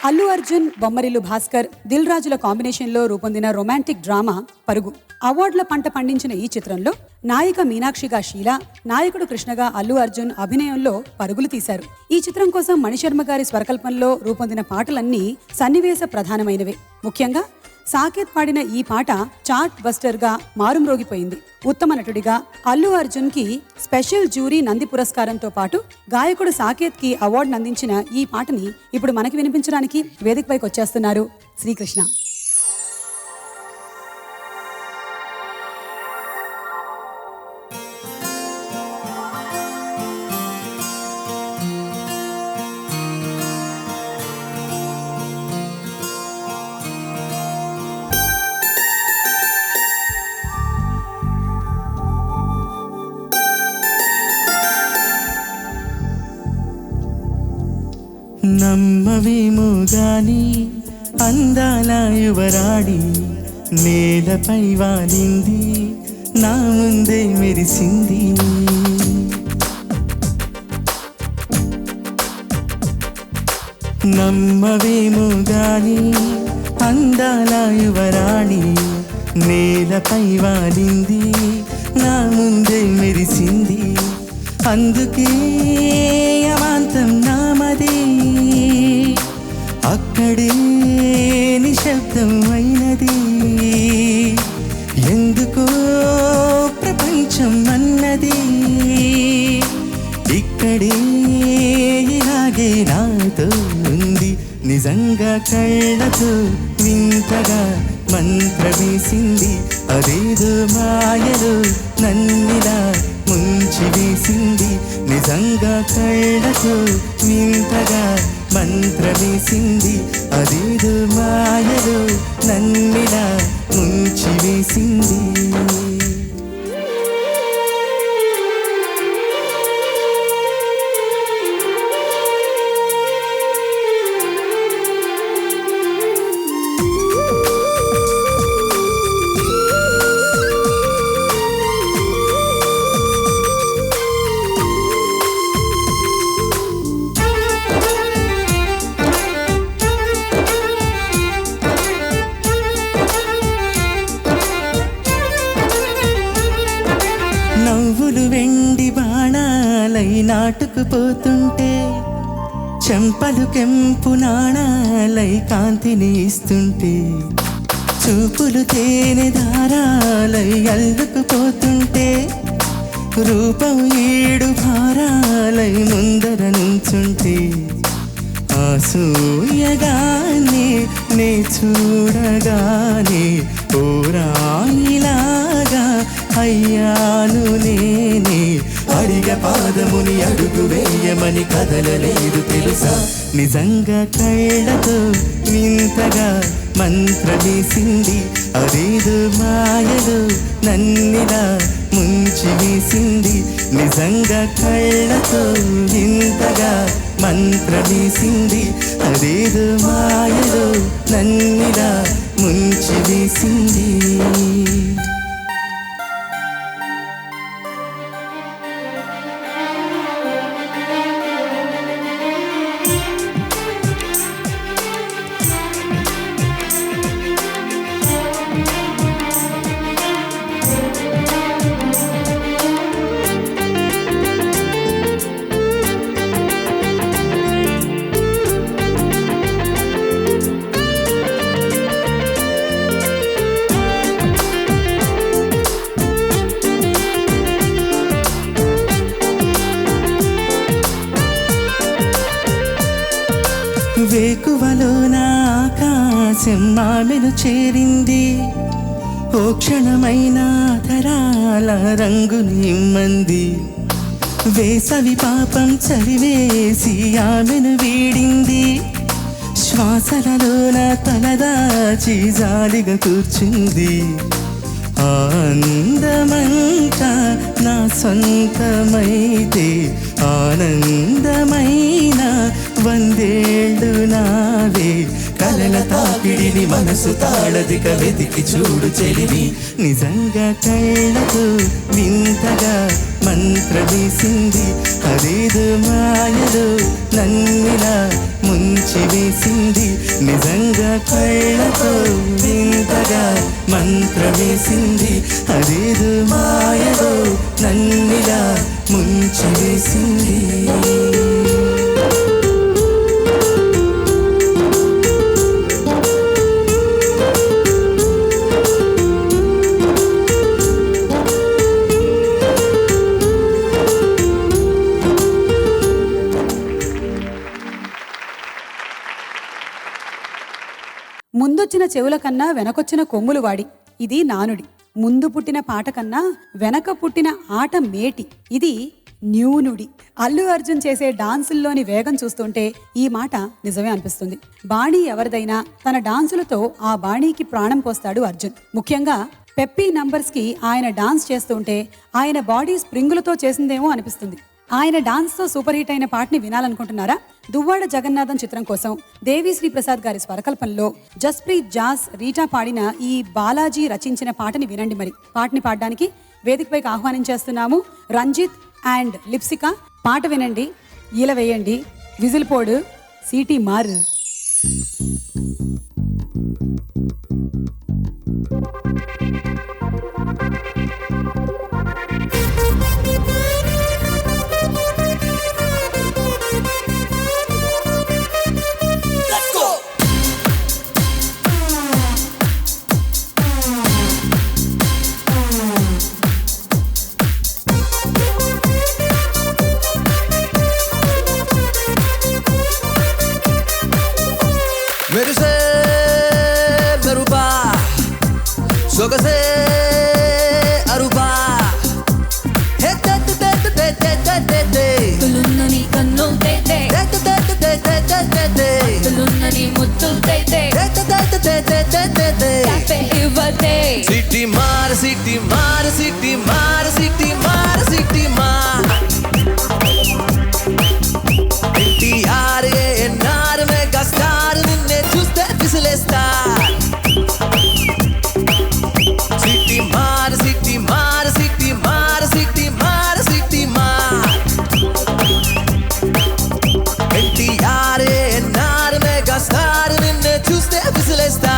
Allu Arjun, Bommarillu Bhaskar, Dil రాజుల కాంబినేషన్లో రూపొందిన romantic drama పరుగు. అవార్డుల పంట పండించిన ఈ చిత్రంలో నాయిక మీనాక్షిగా షీలా, నాయకుడు కృష్ణగా అల్లు అర్జున్ అభినయంలో పరుగులు తీశారు. ఈ చిత్రం కోసం మణిశర్మ గారి స్వరకల్పనలో రూపొందిన పాటలన్నీ సన్నివేశ ప్రధానమైనవే. ముఖ్యంగా సాకేత్ పాడిన ఈ పాట చార్ట్ బస్టర్ గా మారుమ్రోగిపోయింది. ఉత్తమ నటుడిగా అల్లు అర్జున్ కి స్పెషల్ జ్యూరీ నంది పురస్కారంతో పాటు గాయకుడు సాకేత్ కి అవార్డు అందించిన ఈ పాటని ఇప్పుడు మనకి వినిపించడానికి వేదికపైకి వచ్చేస్తున్నారు శ్రీకృష్ణ. నమ్మవేమో గాని అందాల యువరాడి నేలపై వాలింది నా ముందే మెరిసింది. నమ్మవేమో గాని అందాల యువరాడి నేలపై వాలింది నా ముందే మెరిసింది. అందుకే అమాంతం నామదే అక్కడే నిశ్శబ్దం అయినది. ఎందుకో ప్రపంచం అన్నది ఇక్కడే ఇలాగే నాతో ఉంది. నిజంగా కళ్ళతో వింతగా మంత్ర వేసింది. అదేదో మాయలో నన్నిలా ముంచి వేసింది. నిజంగా కళ్ళతో వింతగా మంత్ర వేసింది. అదేదో మాయలో నన్నిలా ముంచి వేసింది. నవ్వులు వెండి బాణాలై నాటుకుపోతుంటే చెంపలు కెంపు నాణాలై కాంతిని ఇస్తుంటే చూపులు తేనె దారాలై అల్లుకుపోతుంటే రూపం ఏడు భారాలై ముందర నుంచుంటే ఆసూయగానే నే చూడగానే ఓరాయిలాగా అయ్యాను నేనే అడిగ పాదముని అడుగు వేయమని కదలలేదు తెలుసా నిజంగా కళ్ళతో వింతగా మంత్రమేసింది అదేదో మాయలో నన్నిలా ముంచి వేసింది నిజంగా కళ్ళతో వింతగా మంత్రమేసింది అదేదో మాయలో నన్నిలా ముంచి వేసింది వేకువలోన ఆకాశం ఆమెను చేరింది ఓ క్షణమైన తరాల రంగుని ఇమ్మంది వేసవి పాపం చలివేసి ఆమెను వీడింది శ్వాసలలోన తలదాచి జాలిగా కూర్చుంది ఆనందమంతా నా సొంతమైతే ఆనందమైన వందేళ్ళు నావే కలల తాకిడిని మనసు తాళదిక వెతికి చూడు చెలివి నిజంగా కళ్ళతో వింతగా మంత్రమేసింది అదేదో మాయలో నన్నిలా ముంచి వేసింది నిజంగా కళ్ళతో వింతగా మంత్రమేసింది అదేదో మాయలో నన్నిలా ముంచి వేసింది ముందొచ్చిన చెవుల కన్నా వెనకొచ్చిన కొమ్ములు వాడి ఇది నానుడి ముందు పుట్టిన పాట కన్నా వెనక పుట్టిన ఆట మేటి ఇది న్యూనుడి అల్లు అర్జున్ చేసే డాన్సుల్లోని వేగం చూస్తుంటే ఈ మాట నిజమే అనిపిస్తుంది బాణీ ఎవరిదైనా తన డాన్సులతో ఆ బాణీకి ప్రాణం పోస్తాడు అర్జున్ ముఖ్యంగా పెప్పీ నంబర్స్ కి ఆయన డాన్స్ చేస్తుంటే ఆయన బాడీ స్ప్రింగులతో చేసిందేమో అనిపిస్తుంది ఆయన డాన్స్ తో సూపర్ హిట్ అయిన పాటని వినాలనుకుంటున్నారా దువ్వాడ జగన్నాథం చిత్రం కోసం దేవిశ్రీ ప్రసాద్ గారి స్వరకల్పనలో జస్ప్రీత్ జాస్ రీటా పాడిన ఈ బాలాజీ రచించిన పాటని వినండి మరి పాటని పాడడానికి వేదికపైకి ఆహ్వానించేస్తున్నాము రంజిత్ అండ్ లిప్సిక పాట వినండి ఈల వేయండి విజిల్ పోడు సీటీ మారు మెరిసే మెరుపా సొగసే అరుపా తులున్నని కన్ను తేతే తులున్నని ముత్తు తేతే కాపే ఇవ్వతే సిటీ మార్ సిటీ మార్ సిటీ మార్ సిటీ మార్ సిటీ మార్ ఎన్టీఆర్ ఏఎన్ఆర్ మెగా స్టార్ నిన్నే చూస్తే విసిలేస్తా సిటీ మార్ సిటీ మార్ సిటీ మార్ సిటీ మార్ సిటీ మార్ ఎన్టీఆర్ ఏఎన్ఆర్ మెగా స్టార్ నిన్నే చూస్తే విసిలేస్తా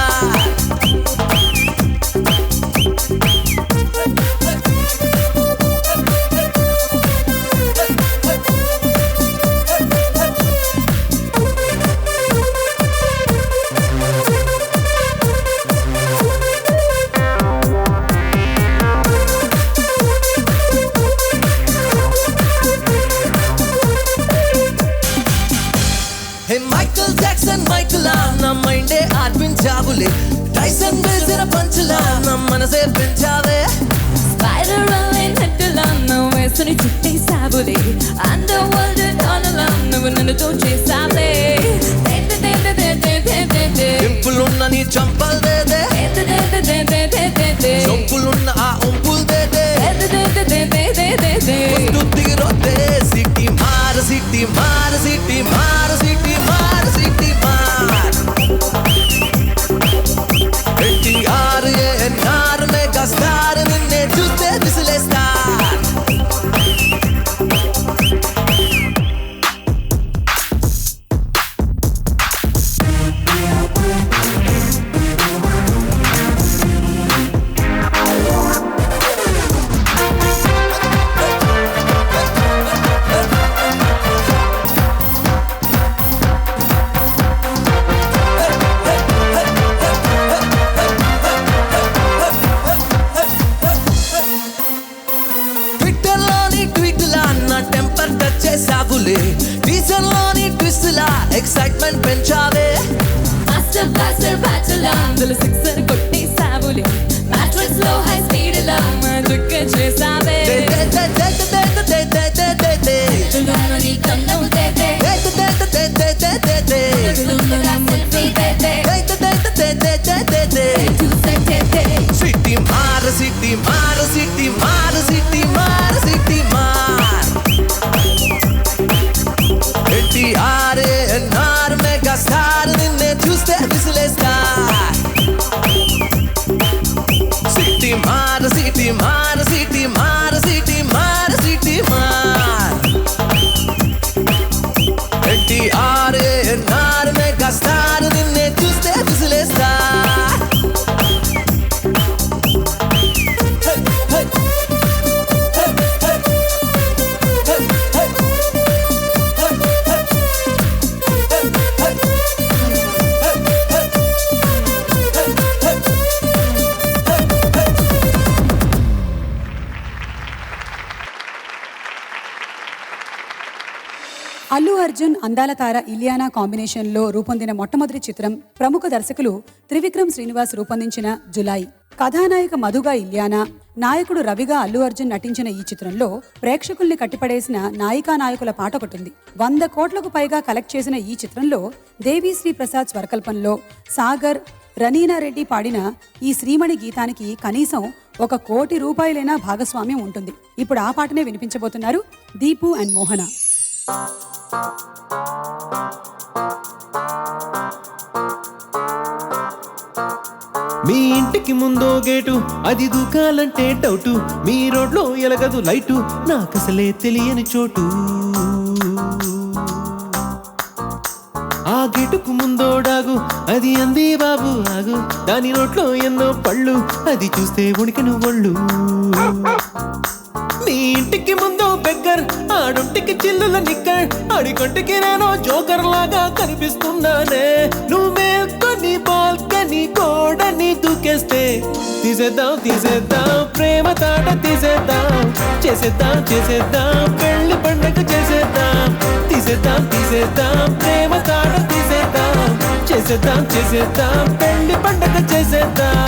చేసావులే టైసన్ వేసిన పంచులా నా మనసే పెంచావే స్పైడర్ నెట్టులా నువ్వు వేసుని చుట్టేసావులే అండర్ వరల్డ్ డాలర్లా నువ్వు నన్ను చేసావే పింపులున్న నీ చంపల్ దేదే చంపులున్న ఆ ఉంపుల్ దేదే తీరొద్దే సిటీ మార్ సిటీ మార్ సిటీ మార్ సిటీ మార్ సిటీ మార్ NTR మెగా స్టార్ నిన్నే చూస్తే విసిలేస్తా టీజర్ లోని ట్విస్ట్ లా ఎక్సైట్మెంట్ పెంచావే మాస్టర్ బ్లాస్టర్ బ్యాచులా అందులో సిక్సర్ కొట్టేసావులే మ్యాట్రిక్స్ లో హై స్పీడ్ లా దుక్క చేసావే నీ కన్ను సిటీ మార్ సిటీ మార్ సిటీ మార్ సిటీ మార్ సిటీ మార్ NTR మెగా స్టార్ నిన్నే చూస్తే విసిలేస్తా సిటీ మార్ సిటీ మార్ సిటీ మార్ సిటీ మార్ సిటీ మార్ NTR మెగా స్టార్ నిన్నే చూస్తే విసిలేస్తా అల్లు అర్జున్ అందాల తార ఇలియానా కాంబినేషన్లో రూపొందిన మొట్టమొదటి చిత్రం ప్రముఖ దర్శకులు త్రివిక్రమ్ శ్రీనివాస్ రూపొందించిన జులాయి. కథానాయిక మధుగా ఇలియానా, నాయకుడు రవిగా అల్లు అర్జున్ నటించిన ఈ చిత్రంలో ప్రేక్షకుల్ని కట్టిపడేసిన నాయికా నాయకుల పాట ఒకటుంది. 100 కోట్లకు పైగా కలెక్ట్ చేసిన ఈ చిత్రంలో దేవిశ్రీ ప్రసాద్ స్వరకల్పంలో సాగర్, రనీనా రెడ్డి పాడిన ఈ శ్రీమణి గీతానికి కనీసం 1 కోటి రూపాయలైనా భాగస్వామ్యం ఉంటుంది. ఇప్పుడు ఆ పాటనే వినిపించబోతున్నారు దీపు అండ్ మోహన. మీ ఇంటికి ముందో గేటు అది దూకాలంటే డౌటు మీ రోడ్లో ఎలగదు లైటు నాకసలే తెలియని చోటు ఆ గేటుకు ముందోడాగు అది అంది బాబు ఆగు దాని నోట్లో ఎన్నో పళ్ళు అది చూస్తే ఉణికిన ఒళ్ళు మీ ఇంటికి ముందు బెగ్గర్ ఆడుంటికి చిల్లుల నిక్కర్ అడిగొంటికి నేను జోకర్ లాగా కనిపిస్తున్నానే నువ్వు మేల్కొని బాల్కనీ గోడని దూకేస్తే తీసేద్దాం ప్రేమ తాట తీసేద్దాం చేసేద్దాం పెళ్లి పండగ చేసేద్దాం తీసేద్దాం ప్రేమ తాట తీసేద్దాం చేసేద్దాం పెళ్లి పండగ చేసేద్దాం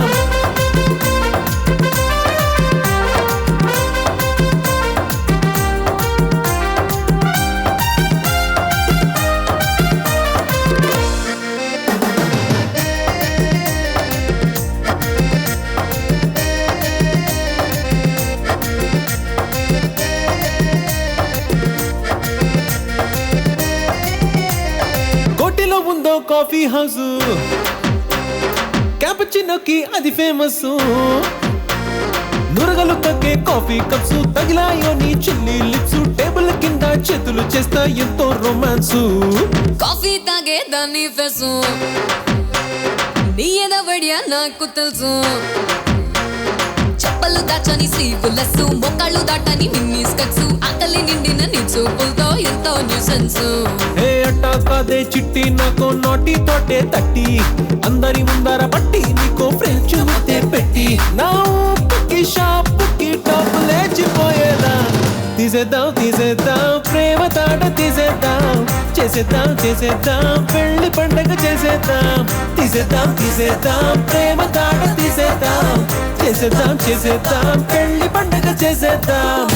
ఉందో కాఫీ హౌస్ క్యాపుచినోకి అది ఫేమస్ నురగలు కక్కే కాఫీ కప్స్ తగిలాయో నీ చిల్లి లిప్స్ టేబుల్ కింద చేతులు చేస్తా ఎంతో రొమాన్స్ కాఫీ తాగే దాన్ని ఫెసు నీ ఎదవడియా నాకు తెలుసు చెప్పలు దాచని స్లీవ్లెస్ మొక్కళ్ళు దాటని మిన్నీ స్కర్ట్స్ ఆకలి నిండిన నీ చూపులతో ఎంతో న్యూసెన్స్ ఏ అట్టా కాదే చిట్టి నాకు నోటి తోటే తట్టి అందరి ముందర పట్టి నీకో ఫ్రెంచ్ ముద్దే పెట్టి నా ఊపుకి షాపుకి టాప్ లేచిపోయేదా తీసేద్దాం ప్రేమ తాట తీసేద్దాం చేసేద్దాం చేసేద్దాం పెళ్లి పండగ చేసేద్దాం తీసేద్దాం తీసేద్దాం ప్రేమ తాట తీసేద్దాం చేసేద్దాం చేసేద్దాం పెళ్లి పండగ చేసేద్దాం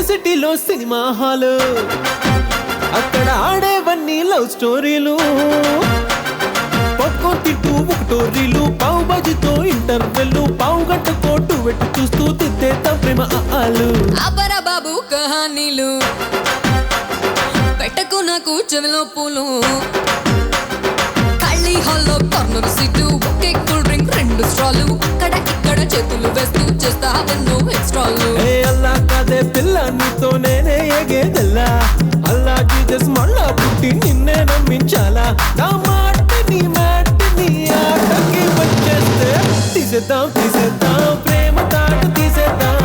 సిటీలో సినిమా హాలు అక్కడ ఆడేవన్నీ లవ్ స్టోరీలు పక్కో తిట్టు ఒకటోరీలు పావు బాజీతో ఇంటర్వెల్లు పావు గంట కోటు వెట్టు చూస్తూ తిద్దేతాం ప్రేమ ఆలు అబ్బరా బాబు కహానీలు పెట్టకు నాకు చెవిలో పూలు ఖాళీ హాల్లో కార్నర్ సీటు ఒకే కూల్ డ్రింక్ 2 స్ట్రాలు అక్కడ ఇక్కడ చేతులు వేస్తూ చేస్తావెన్నో ఎక్స్ట్రాలు ఏ అల్లా కాదే పిల్ల నీతో నేనే ఎగేదెల్లా అల్లా జీసస్ మళ్ళా పుట్టి నిన్నే నమ్మించాలా నా మాటని ఆటకి వచ్చేస్తే తీసేద్దాం తీసేద్దాం ప్రేమ తాట తీసేద్దాం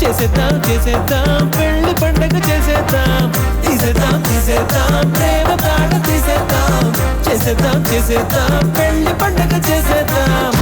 చేసేద్దాం చేసేద్దాం పెళ్లి పండగ చేసేద్దాం తీసేద్దాం తీసేద్దాం ప్రేమ తాట తీసేద్దాం చేసేద్దాం చేసేద్దాం పెళ్లి పండగ చేసేద్దాం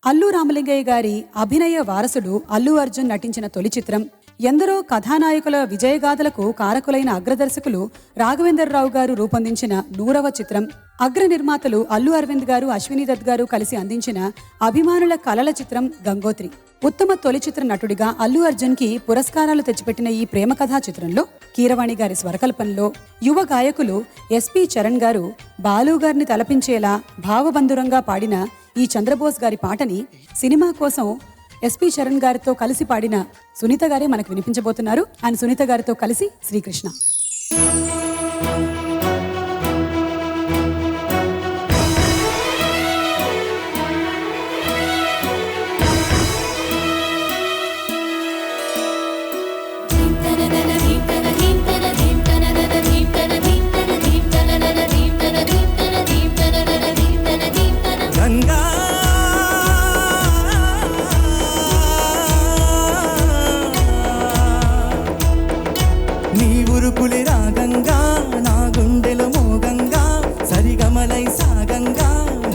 అల్లు రామలింగయ్య గారి అభినయ వారసుడు అల్లు అర్జున్ నటించిన తొలి చిత్రం, ఎందరో కథానాయకుల విజయగాథలకు కారకులైన అగ్రదర్శకులు రాఘవేంద్రరావు గారు రూపొందించిన 100వ చిత్రం, అగ్ర నిర్మాతలు అల్లు అరవింద్ గారు, అశ్విని దత్ గారు కలిసి అందించిన అభిమానుల కలల చిత్రం గంగోత్రి. ఉత్తమ తొలి చిత్ర నటుడిగా అల్లు అర్జున్ కి పురస్కారాలు తెచ్చిపెట్టిన ఈ ప్రేమ కథా చిత్రంలో కీరవాణి గారి స్వరకల్పనలో యువ గాయకులు ఎస్పి చరణ్ గారు బాలు గారిని తలపించేలా భావబంధురంగా పాడిన ఈ చంద్రబోస్ గారి పాటని సినిమా కోసం ఎస్పి చరణ్ గారితో కలిసి పాడిన సునీత గారే మనకు వినిపించబోతున్నారు. అండ్ సునీత గారితో కలిసి శ్రీకృష్ణ.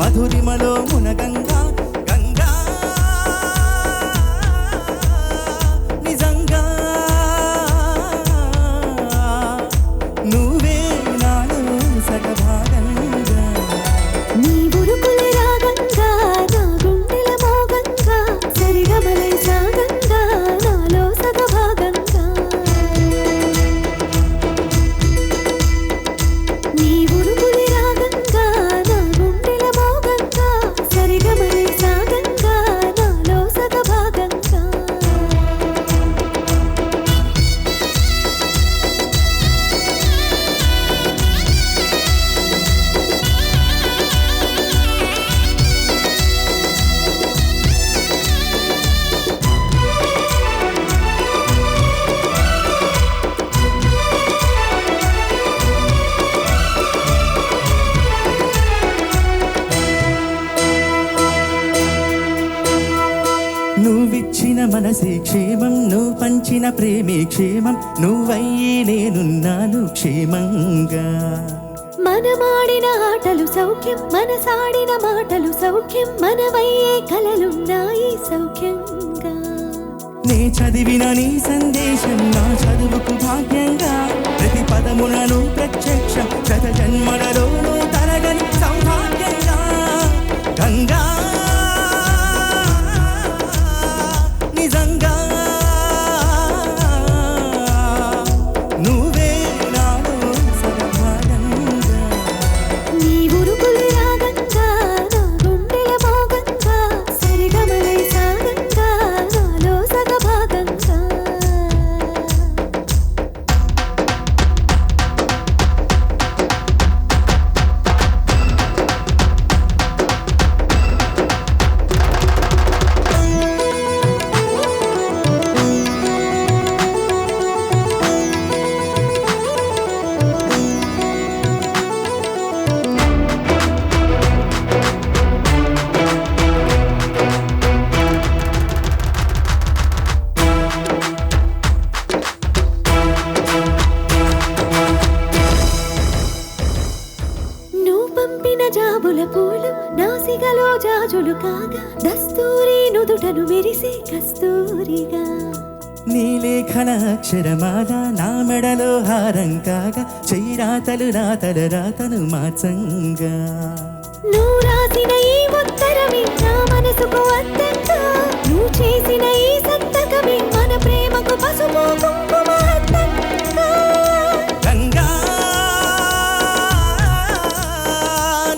మధురిమలో మునగంగా గంగా నిజంగా నువ్వే నాను సగభాగంగా నీ ఉరుకుల రాగంగా నా గుండెల మోగంగా సరిగమలై సాగంగా నాలో సగభాగంగా నీ ఉరుకుల రాగంగా నా గుండెల మోగంగా సరిగమలై సాగంగా నాలో సగభాగంగా నువ్విచ్చిన మనసే క్షేమం, నువ్వు పంచిన ప్రేమే క్షేమం, నువ్వయ్యే నేనున్నాను క్షేమంగా. మనమాడిన ఆటలు సౌఖ్యం, మనసాడిన మాటలు సౌఖ్యం, మనవయ్యే కలలున్నాయి సౌఖ్యంగా. నే చదివిన నీ సందేశం నా చదువుకు భాగ్యంగా, ప్రతి పదములను ప్రత్యక్షం శత జన్మలలోనూ తరగని సౌభాగ్యంగా. గంగా నిజంగా నువ్వే నాలో సగభాగంగా. నీ ఉరుకుల రాగంగా నా గుండెల మోగంగా సరిగమలై సాగంగా నాలో సగభాగంగా. సిగలో జాజులు కాగా దస్తూరి నుదుటను మెరిసే కస్తూరిగా నీ లేఖన అక్షరమాల నా మెడలో హారం కాగా చెయ్యిరాతలు రాతల రాతను మార్చంగా నువ్వు రాసిన ఈ ఉత్తరమే నా మనసుకు అర్థంగా నువ్వు చేసిన ఈ సంతకమే మన ప్రేమకు పసుపు కుంకుమ అర్థంగా గంగా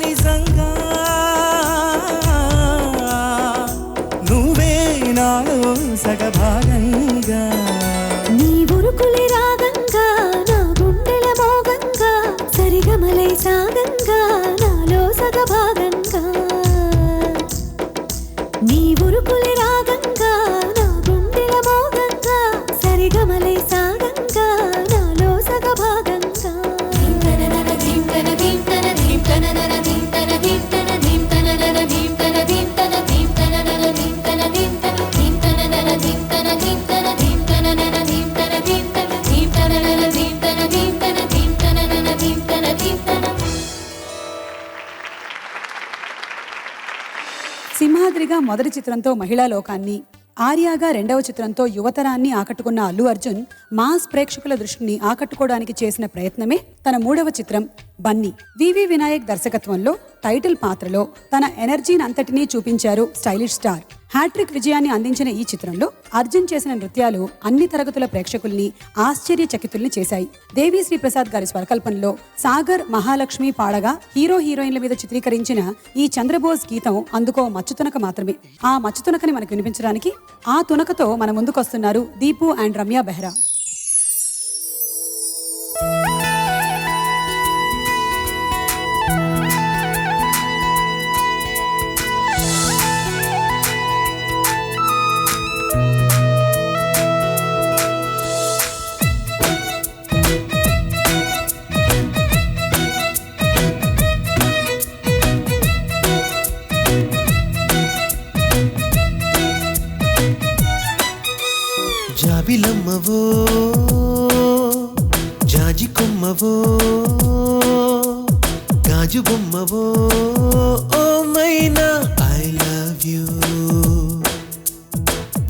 నిజంగా నువ్వే నాలో సగభాగంగా నీ ఉరుకులే రాగంగా నా గుండెల మోగంగా సరిగమలై సాగంగా నాలో సగభాగంగా నీ ఉరుకులే రాగంగా నా గుండెల మోగంగా సరిగమలై సాగంగా నాలో సగభాగంగా ధీంతననన ధీంతన ధీంతన ధీంతననన ధీంతన ధీంతన ధీంతననన ధీంతన ధీంతన ధీంతననన ధీంతన ధీంతన ధీంతననన ధీంతన ధీంతన ధీంతననన ధీంతన ధీంతన ధీంతననన ధీంతన ధీంతన ధీంతననన ధీంతన ధీంతన. సింహాద్రిగా మొదటి చిత్రంతో మహిళా లోకాన్ని, ఆర్యాగా రెండవ చిత్రంతో యువతరాన్ని ఆకట్టుకున్న అల్లు అర్జున్ మాస్ ప్రేక్షకుల దృష్టిని ఆకట్టుకోవడానికి చేసిన ప్రయత్నమే తన మూడవ చిత్రం బన్నీ. వివి వినాయక్ దర్శకత్వంలో టైటిల్ పాత్రలో తన ఎనర్జీని అంతటినీ చూపించారు స్టైలిష్ స్టార్. హ్యాట్రిక్ విజయాన్ని అందించిన ఈ చిత్రంలో అర్జున్ చేసిన నృత్యాలు అన్ని తరగతుల ప్రేక్షకుల్ని ఆశ్చర్యచకితుల్ని చేశాయి. దేవి శ్రీ ప్రసాద్ గారి స్వరకల్పనలో సాగర్, మహాలక్ష్మి పాడగా హీరో హీరోయిన్ల మీద చిత్రీకరించిన ఈ చంద్రబోస్ గీతం అందుకో మచ్చుతునక మాత్రమే. ఆ మచ్చుతునకని మనకు వినిపించడానికి ఆ తునకతో మన ముందుకొస్తున్నారు దీపు అండ్ రమ్య బెహ్రా. జాబిలమ్మవో జాజి కొమ్మవో గాజు బొమ్మవో ఓ మైనా ఐ లవ్ యూ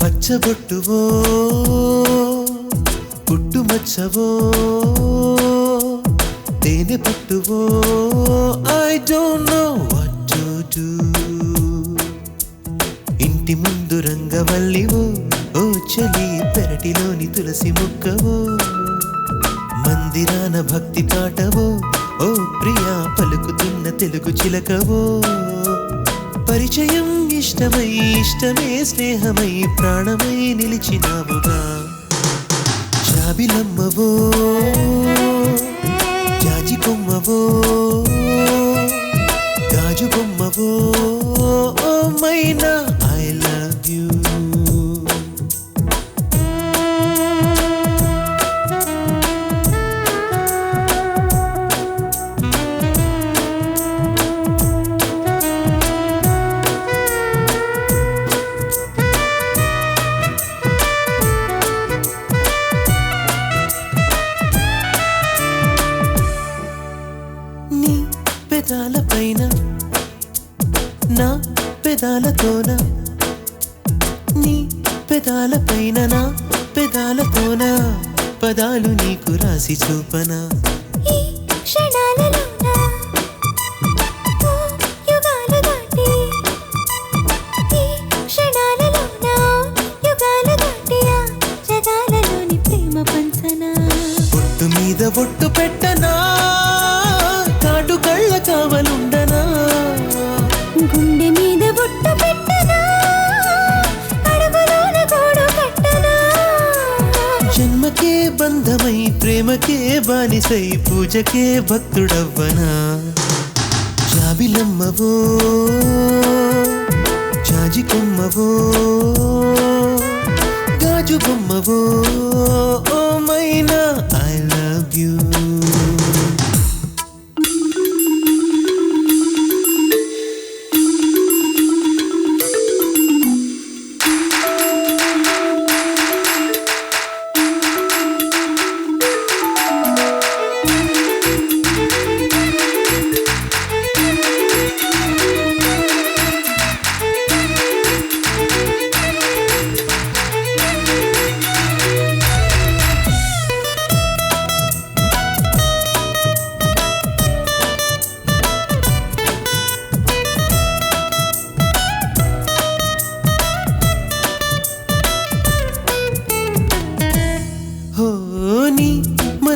పచ్చబొట్టువో పుట్టు మచ్చవో తేనె పట్టువో I don't know what to do ఇంటి ముందు రంగవల్లివో ఓ చలి పెరటిలోని తులసి ముక్కవో మందిరాన భక్తి పాటవో ఓ ప్రియా పలుకుతున్న తెలుగు చిలకవో పరిచయం ఇష్టమై ఇష్టమే స్నేహమై ప్రాణమై నిలిచినావుగా జాబిలమ్మవో జాజి కొమ్మవో గాజు బొమ్మవో ఓ మైనా ఐ లవ్ యూ. నీ పెదాల పైన నా పెదాలతోన నీ పెదాల పైన నా పెదాలతోన పదాలు నీకు రాసి చూపనా ఈ క్షణాలలోన ఓ యుగాలు దాటి ఈ క్షణాలలోన యుగాలు దాటి ఆ జగాలలోని ప్రేమ పంచనా బొట్టు మీద బొట్టు పెట్టనా కాటు కళ్ళ కావలుండనా గుండె మీద బొట్టు పెట్టనా అడుగులోన గూడు కట్టనా జన్మకే బంధమై ప్రేమకే బానిసై పూజకే భక్తుడవ్వనా జాబిలమ్మవో జాజి కొమ్మవో గాజు బొమ్మవో ఓ మైనా ఐ లవ్ యూ.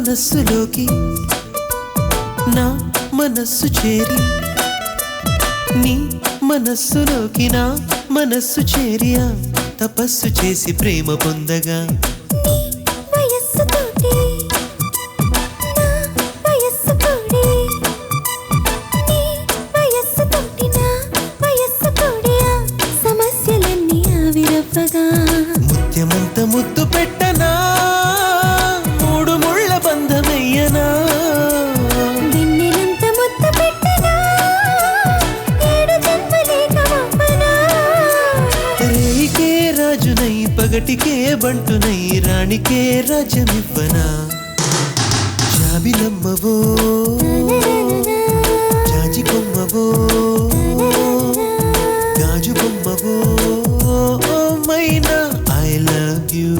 మనస్సులోకి నా మనస్సు చేరి నీ మనస్సులోకి నా మనస్సు చేరియా తపస్సు చేసి ప్రేమ పొందగా వయస్సుతోటి నా వయస్సు కూడి నీ వయస్సుతోటి నా వయస్సు కూడి సమస్యలన్నీ ఆవిరవ్వగా ముత్యమంత ముద్దు పెట్టనా మూడు ముళ్ళ బంధమయ్యనా వెన్నెలంత ముద్దు పెట్టనా ఏడు జన్మలేక వంపనా రేయికే రాజునై పగటికే బంటునై రాణికే రాజ్యమివ్వనా జాబిలమ్మవో జాజి కొమ్మవో గాజు బొమ్మవో మైనా I love you.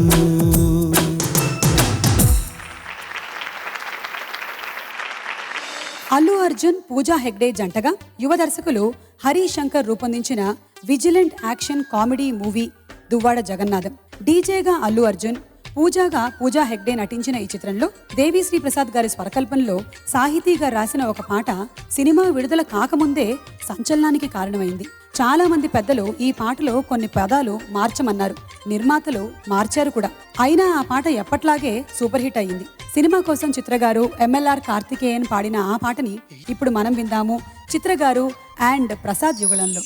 Allu Arjun Pooja Hegde జంటగా యువ దర్శకులు హరి శంకర్ రూపొందించిన vigilante action comedy movie Duvvada Jagannadham. డీజేగా అల్లు అర్జున్, పూజాగా పూజా హెగ్డే నటించిన ఈ చిత్రంలో దేవిశ్రీ ప్రసాద్ గారి స్వరకల్పనలో సాహితీగా రాసిన ఒక పాట సినిమా విడుదల కాకముందే సంచలనానికి కారణమైంది. చాలా మంది పెద్దలు ఈ పాటలో కొన్ని పదాలు మార్చమన్నారు, నిర్మాతలు మార్చారు కూడా. అయినా ఆ పాట ఎప్పట్లాగే సూపర్ హిట్ అయ్యింది. సినిమా కోసం చిత్రగారు MLR కార్తికేయన్ పాడిన ఆ పాటని ఇప్పుడు మనం విందాము. చిత్రగారు అండ్ ప్రసాద్ యుగళంలో.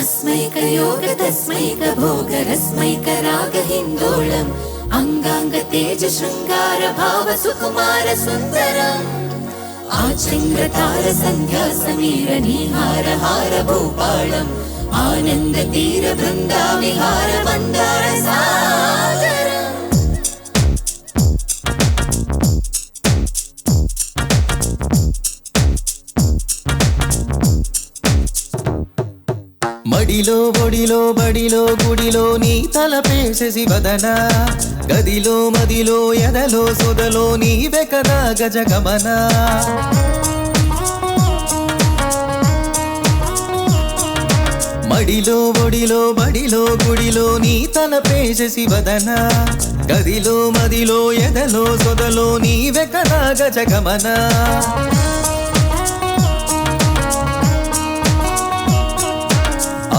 अस्मैक योग तस्मैक भोग रस्मैक राग हिन्दोळम् अंगांग तेज शृंगार भाव सुकुमार सुंदरम् आचन्द्र तार संध्या समीर निहार हार भूपालम् आनंद तीर वृंदा विहार मंदार सागरम् మడిలో ఒడిలో బడిలో గుడిలో నీ తలపేసేసి వదనా గదిలో మదిలో ఎదలో సొదలో నీవే కదా గజగమనా మడిలో ఒడిలో బడిలో గుడిలో నీ తలపేసేసి వదనా గదిలో మదిలో ఎదలో సొదలో నీవే కదా గజగమనా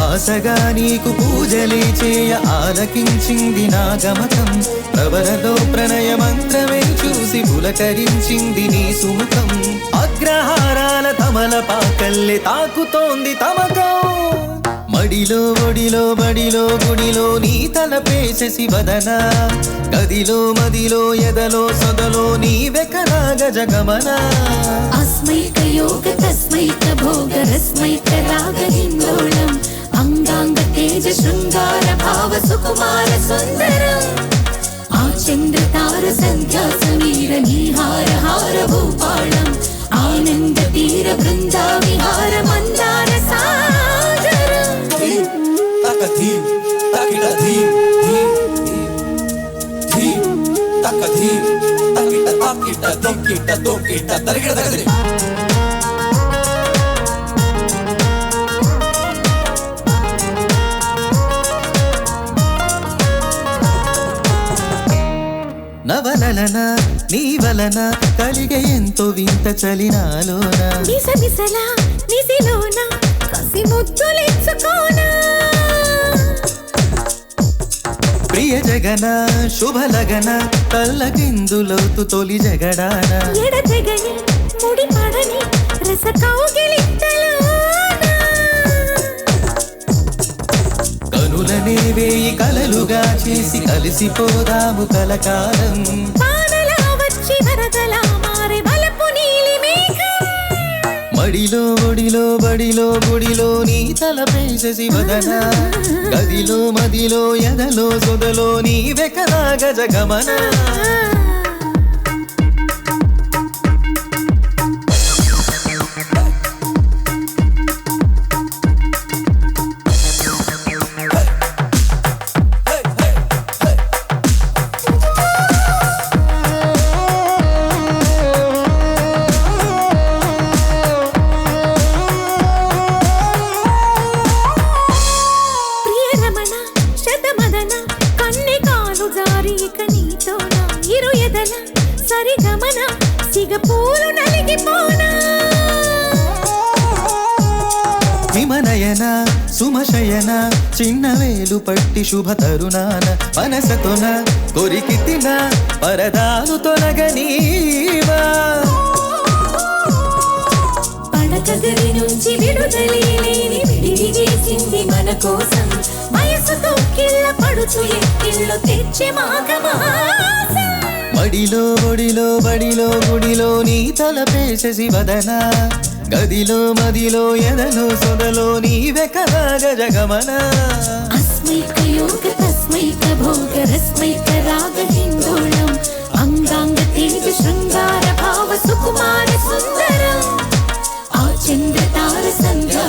ఆశగా నీకు పూజలే చేయ ఆలకించింది నా గమకం ప్రవరలో ప్రణయ మంత్రమే చూసి పులకరించింది నీ సుముఖం అగ్రహారాల తమల పాకల్లే తాకుతోంది తమకం మడిలో ఒడిలో బడిలో గుడిలో నీ తలపేసేసి వదనా గదిలో మదిలో ఎదలో సొదలో నీవే కదా గజగమనా अस्मैक योग तस्मैक भोग रस्मैक राग हिन्दोळम् अंगांग तेज शृंगार भाव सुकुमार सुंदरम् आचन्द्र तार संध्या समीर निहार हार भूपालम् आनंद तीर वृंदा विहार मंदार सागरम् तक धीम तकिट धीम धीम तक धीम तकिट तकिट दोकिट दोकिट तरिगिड तगदिरि నవలన నీ వలన కలిగే ఎంతో వింత చలినాలోన మిస మిసలా నిసిలోన కసి ముద్దులిచ్చుకోనా ప్రియ జగన శుభలగన తల్లకిందులవుతు తొలి జగడాన ఎడతెగని ముడి పడని రస కౌగిలింతలోన కనులనే వేయి కలలుగా చేసి కలిసిపోదాము కలకాలం వానలా వచ్చి వరదలా మారే వలపు నీలి మేఘం మడిలో ఒడిలో బడిలో గుడిలో నీ తలపేసేసి వదనా గదిలో మదిలో ఎదలో సొదలో నీవే కదా గజగమనా ప్రియ రమణ శతమదన కన్నె కాలు జారి ఇక నీతోనా ఇరు సుమశయన చిన్న వేలు పట్టి శుభ తరుణాన మనసతోన కొరికి తిన పరదాలు తొలగనీవా పడకగది నుంచి విడుదలేని విడిది చేసింది మన కోసం వయసుతో కిల్ల పడుచు ఎక్కిళ్ళు తెచ్చి మాఘమాసం బడిలో బడిలో బడిలో గుడిలో నీ తలపేసేసి వదన గదిలో మదిలో ఎదలో సొదలో నీవే కదా గజగమన అస్మైక యోగ తస్మైక భోగ రస్మైక రాగ హిందోళం అంగాంగ తేజ శృంగార భావ సుకుమార సుందరం ఆ చంద్ర తార సంధ్యా